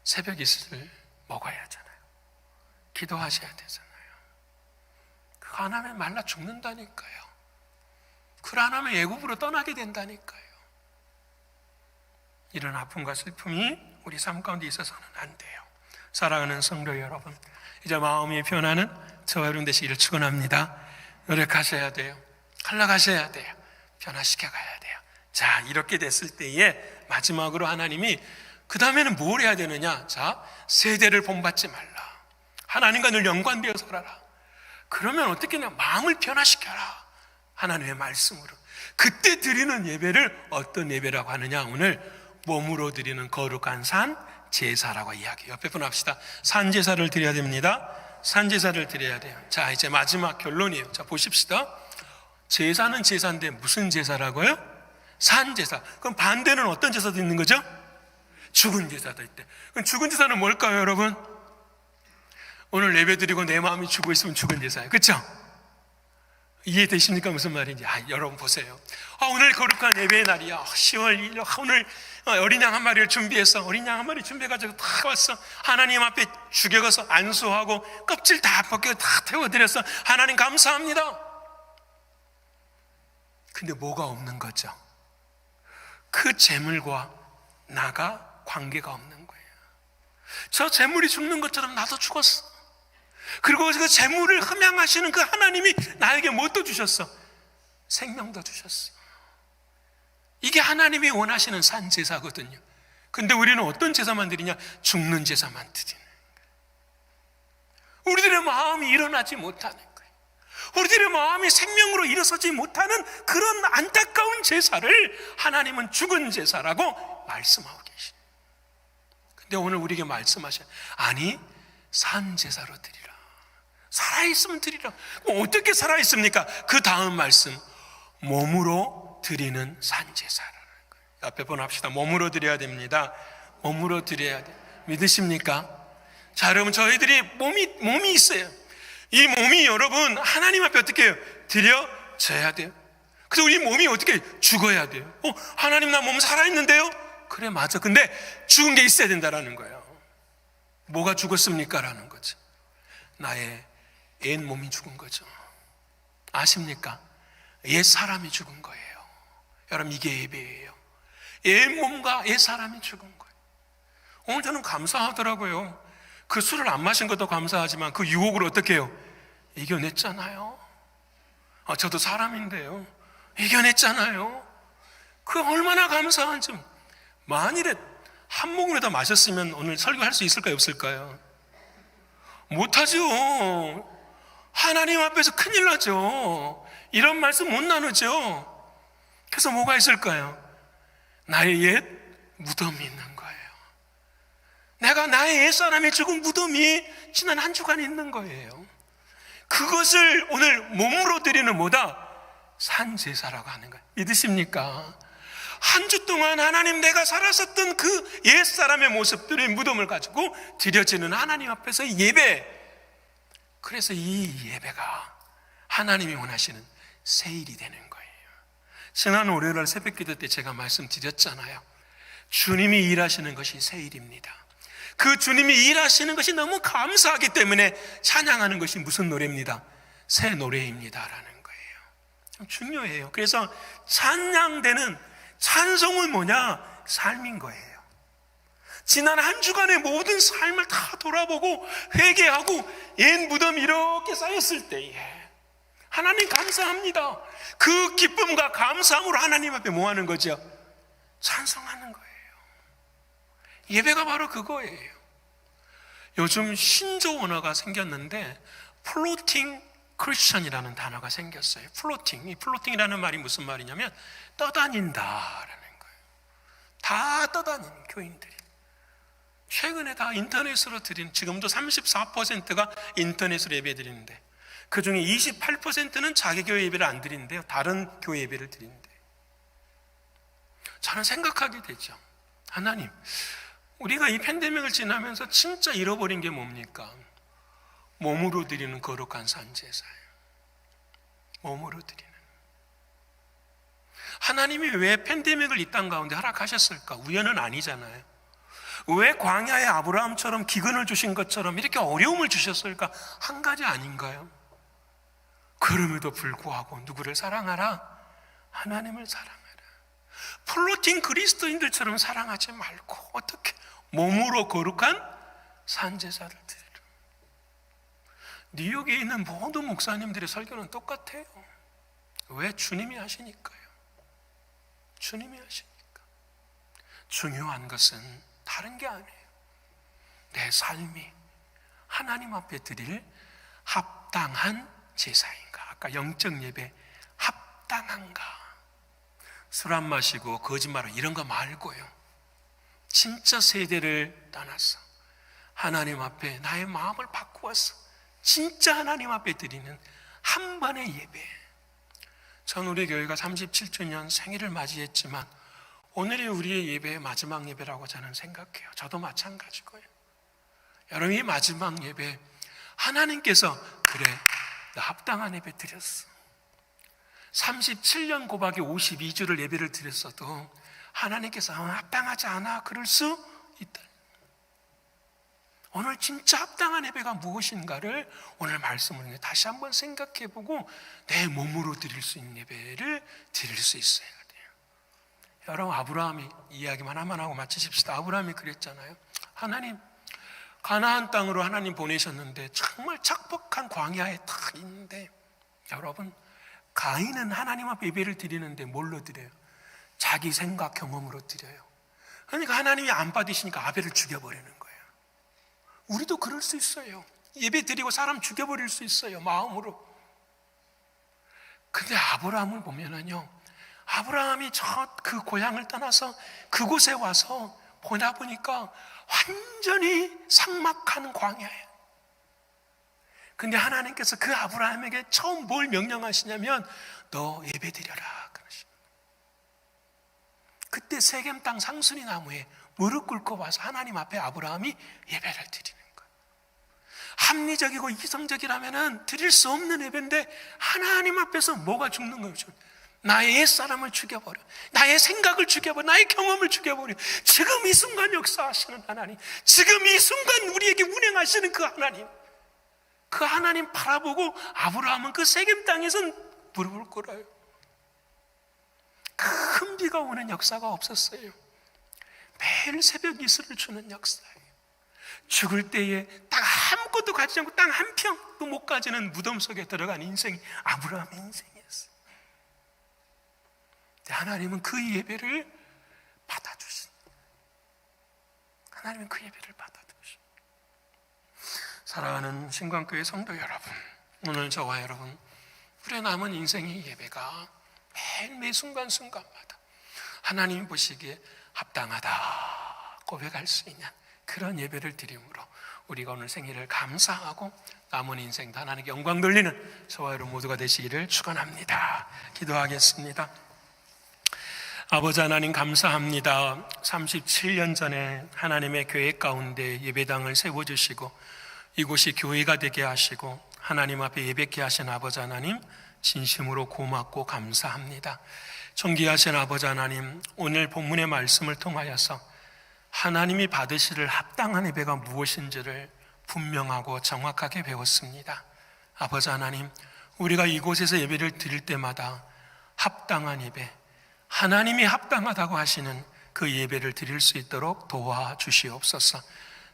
새벽 이슬을 먹어야 하잖아요. 기도하셔야 되잖아요. 그거 안 하면 말라 죽는다니까요. 그거 안 하면 애굽으로 떠나게 된다니까요. 이런 아픔과 슬픔이 우리 삶 가운데 있어서는 안 돼요. 사랑하는 성도 여러분, 이제 마음이 변하는 저와 여러분 되시기를 축원합니다. 노력하셔야 돼요. 흘러가셔야 돼요. 변화시켜 가야 돼요. 자, 이렇게 됐을 때에 마지막으로 하나님이 그 다음에는 뭘 해야 되느냐? 자, 세대를 본받지 말라. 하나님과 늘 연관되어 살아라. 그러면 어떻게 하냐? 마음을 변화시켜라. 하나님의 말씀으로. 그때 드리는 예배를 어떤 예배라고 하느냐? 오늘 몸으로 드리는 거룩한 산 제사라고 이야기해요. 옆에 분 합시다. 산 제사를 드려야 됩니다. 산 제사를 드려야 돼요. 자, 이제 마지막 결론이에요. 자, 보십시다. 제사는 제사인데 무슨 제사라고요? 산 제사. 그럼 반대는 어떤 제사도 있는 거죠? 죽은 제사도 있대. 그럼 죽은 제사는 뭘까요, 여러분? 오늘 예배 드리고 내 마음이 죽어 있으면 죽은 제사예요. 그렇죠? 이해되십니까? 무슨 말인지. 여러분 보세요. 오늘 거룩한 예배의 날이야. 10월 1일 오늘 어린 양 한 마리를 준비해서 어린 양 한 마리 준비해가지고 다 왔어. 하나님 앞에 죽여가서 안수하고 껍질 다 벗겨 다 태워드렸어. 하나님 감사합니다. 근데 뭐가 없는 거죠? 그 재물과 나가 관계가 없는 거예요. 저 재물이 죽는 것처럼 나도 죽었어. 그리고 그 재물을 흠양하시는 그 하나님이 나에게 뭣도 주셨어? 생명도 주셨어. 이게 하나님이 원하시는 산 제사거든요. 근데 우리는 어떤 제사만 드리냐? 죽는 제사만 드리는 거예요. 우리들의 마음이 일어나지 못하는 거예요. 우리들의 마음이 생명으로 일어서지 못하는 그런 안타까운 제사를 하나님은 죽은 제사라고 말씀하고 계십니다. 근데 오늘 우리에게 말씀하셔요. 아니, 산 제사로 드리라. 살아있으면 드리라. 그럼 어떻게 살아있습니까? 그 다음 말씀, 몸으로 드리는 산제사라는 거예요. 앞에 번합시다. 몸으로 드려야 됩니다. 몸으로 드려야 돼. 믿으십니까? 자, 여러분, 저희들이 몸이 있어요. 이 몸이 여러분 하나님 앞에 어떻게 해요? 드려져야 돼요. 그래서 우리 몸이 어떻게 죽어야 돼요? 하나님, 나 몸 살아있는데요? 그래, 맞아. 근데 죽은 게 있어야 된다라는 거예요. 뭐가 죽었습니까? 라는 거죠. 나의 옛 몸이 죽은 거죠. 아십니까? 옛 사람이 죽은 거예요. 여러분, 이게 예배예요. 옛 몸과 옛 사람이 죽은 거예요. 오늘 저는 감사하더라고요. 그 술을 안 마신 것도 감사하지만 그 유혹을 어떻게 해요? 이겨냈잖아요. 저도 사람인데요. 이겨냈잖아요. 그 얼마나 감사한지. 만일에 한 모금이라도 마셨으면 오늘 설교할 수 있을까요? 없을까요? 못하죠. 하나님 앞에서 큰일 나죠. 이런 말씀 못 나누죠. 그래서 뭐가 있을까요? 나의 옛 무덤이 있는 거예요. 내가 나의 옛 사람이 죽은 무덤이 지난 한 주간 있는 거예요. 그것을 오늘 몸으로 드리는 뭐다? 산제사라고 하는 거예요. 믿으십니까? 한 주 동안 하나님, 내가 살았었던 그 옛 사람의 모습들의 무덤을 가지고 드려지는 하나님 앞에서의 예배. 그래서 이 예배가 하나님이 원하시는 세일이 되는 거예요. 지난 월요일 새벽 기도 때 제가 말씀드렸잖아요. 주님이 일하시는 것이 세일입니다. 그 주님이 일하시는 것이 너무 감사하기 때문에 찬양하는 것이 무슨 노래입니다? 새 노래입니다 라는 거예요. 중요해요. 그래서 찬양되는 찬송은 뭐냐? 삶인 거예요. 지난 한 주간의 모든 삶을 다 돌아보고 회개하고 옛 무덤이 이렇게 쌓였을 때에 하나님 감사합니다. 그 기쁨과 감사함으로 하나님 앞에 뭐 하는 거죠? 찬송하는 거예요. 예배가 바로 그거예요. 요즘 신조 언어가 생겼는데 플로팅 크리스천이라는 단어가 생겼어요. 플로팅. 이 플로팅이라는 말이 무슨 말이냐면 떠다닌다라는 거예요. 다 떠다니는 교인들이. 최근에 다 인터넷으로 드리는, 지금도 34%가 인터넷으로 예배 드리는데 그 중에 28%는 자기 교회 예배를 안 드리는데요. 다른 교회 예배를 드리는데 저는 생각하게 되죠. 하나님, 우리가 이 팬데믹을 지나면서 진짜 잃어버린 게 뭡니까? 몸으로 드리는 거룩한 산제사예요. 몸으로 드리는. 하나님이 왜 팬데믹을 이 땅 가운데 허락하셨을까? 우연은 아니잖아요. 왜 광야의 아브라함처럼 기근을 주신 것처럼 이렇게 어려움을 주셨을까? 한 가지 아닌가요? 그럼에도 불구하고 누구를 사랑하라? 하나님을 사랑하라. 플로팅 그리스도인들처럼 사랑하지 말고 어떻게 몸으로 거룩한 산제사를 드리라. 뉴욕에 있는 모든 목사님들의 설교는 똑같아요. 왜? 주님이 하시니까요. 주님이 하시니까. 중요한 것은 다른 게 아니에요. 내 삶이 하나님 앞에 드릴 합당한 제사인가? 아까 영적 예배 합당한가? 술 안 마시고 거짓말하고 이런 거 말고요. 진짜 세대를 떠나서 하나님 앞에 나의 마음을 바꾸어서 진짜 하나님 앞에 드리는 한 번의 예배. 전 우리 교회가 37주년 생일을 맞이했지만 오늘이 우리의 예배의 마지막 예배라고 저는 생각해요. 저도 마찬가지고요. 여러분이 마지막 예배 하나님께서 그래 나 합당한 예배 드렸어. 37년 곱하기 52주를 예배를 드렸어도 하나님께서 합당하지 않아 그럴 수 있다. 오늘 진짜 합당한 예배가 무엇인가를 오늘 말씀을 통해 다시 한번 생각해보고 내 몸으로 드릴 수 있는 예배를 드릴 수 있어야 돼요. 여러분, 아브라함이 이야기만 하면 하고 마치십시다. 아브라함이 그랬잖아요. 하나님, 가나안 땅으로 하나님 보내셨는데 정말 착복한 광야에 딱 있는데, 여러분, 가인은 하나님 앞에 예배를 드리는데 뭘로 드려요? 자기 생각 경험으로 드려요. 그러니까 하나님이 안 받으시니까 아벨을 죽여버리는 거예요. 우리도 그럴 수 있어요. 예배 드리고 사람 죽여버릴 수 있어요, 마음으로. 근데 아브라함을 보면은요, 아브라함이 저 그 고향을 떠나서 그곳에 와서 보다 보니까 완전히 삭막한 광야예요. 근데 하나님께서 그 아브라함에게 처음 뭘 명령하시냐면 너 예배 드려라 그러시고, 그때 세겜 땅 상수리 나무에 무릎 꿇고 와서 하나님 앞에 아브라함이 예배를 드리는 거예요. 합리적이고 이성적이라면 드릴 수 없는 예배인데 하나님 앞에서 뭐가 죽는 거죠? 나의 옛사람을 죽여버려, 나의 생각을 죽여버려, 나의 경험을 죽여버려. 지금 이 순간 역사하시는 하나님, 지금 이 순간 우리에게 운행하시는 그 하나님, 그 하나님 바라보고 아브라함은 그 세겜 땅에서 무릎을 꿇어요. 큰 비가 오는 역사가 없었어요. 매일 새벽 이슬을 주는 역사예요. 죽을 때에 딱 아무것도 가지지 않고 땅 한 평도 못 가지는 무덤 속에 들어간 인생이 아브라함의 인생이었어요. 하나님은 그 예배를 받아주신, 하나님은 그 예배를 받아주신. 사랑하는 신광교회 성도 여러분, 오늘 저와 여러분, 우리의 남은 인생의 예배가 매일 순간순간마다 하나님 보시기에 합당하다 고백할 수 있는 그런 예배를 드림으로 우리가 오늘 생일을 감사하고 남은 인생도 하나님께 영광 돌리는 저와 여러분 모두가 되시기를 축원합니다. 기도하겠습니다. 아버지 하나님, 감사합니다. 37년 전에 하나님의 교회 가운데 예배당을 세워주시고 이곳이 교회가 되게 하시고 하나님 앞에 예배케 하신 아버지 하나님, 진심으로 고맙고 감사합니다. 존귀하신 아버지 하나님, 오늘 본문의 말씀을 통하여서 하나님이 받으실 합당한 예배가 무엇인지를 분명하고 정확하게 배웠습니다. 아버지 하나님, 우리가 이곳에서 예배를 드릴 때마다 합당한 예배, 하나님이 합당하다고 하시는 그 예배를 드릴 수 있도록 도와주시옵소서.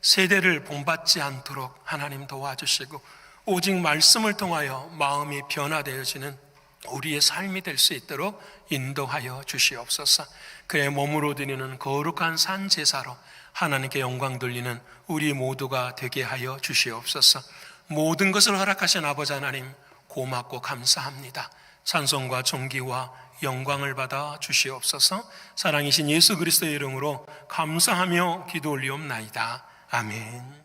세대를 본받지 않도록 하나님 도와주시고 오직 말씀을 통하여 마음이 변화되어지는 우리의 삶이 될 수 있도록 인도하여 주시옵소서. 그의 몸으로 드리는 거룩한 산 제사로 하나님께 영광 돌리는 우리 모두가 되게 하여 주시옵소서. 모든 것을 허락하신 아버지 하나님, 고맙고 감사합니다. 찬송과 존귀와 영광을 받아 주시옵소서. 사랑이신 예수 그리스도의 이름으로 감사하며 기도 올리옵나이다. 아멘.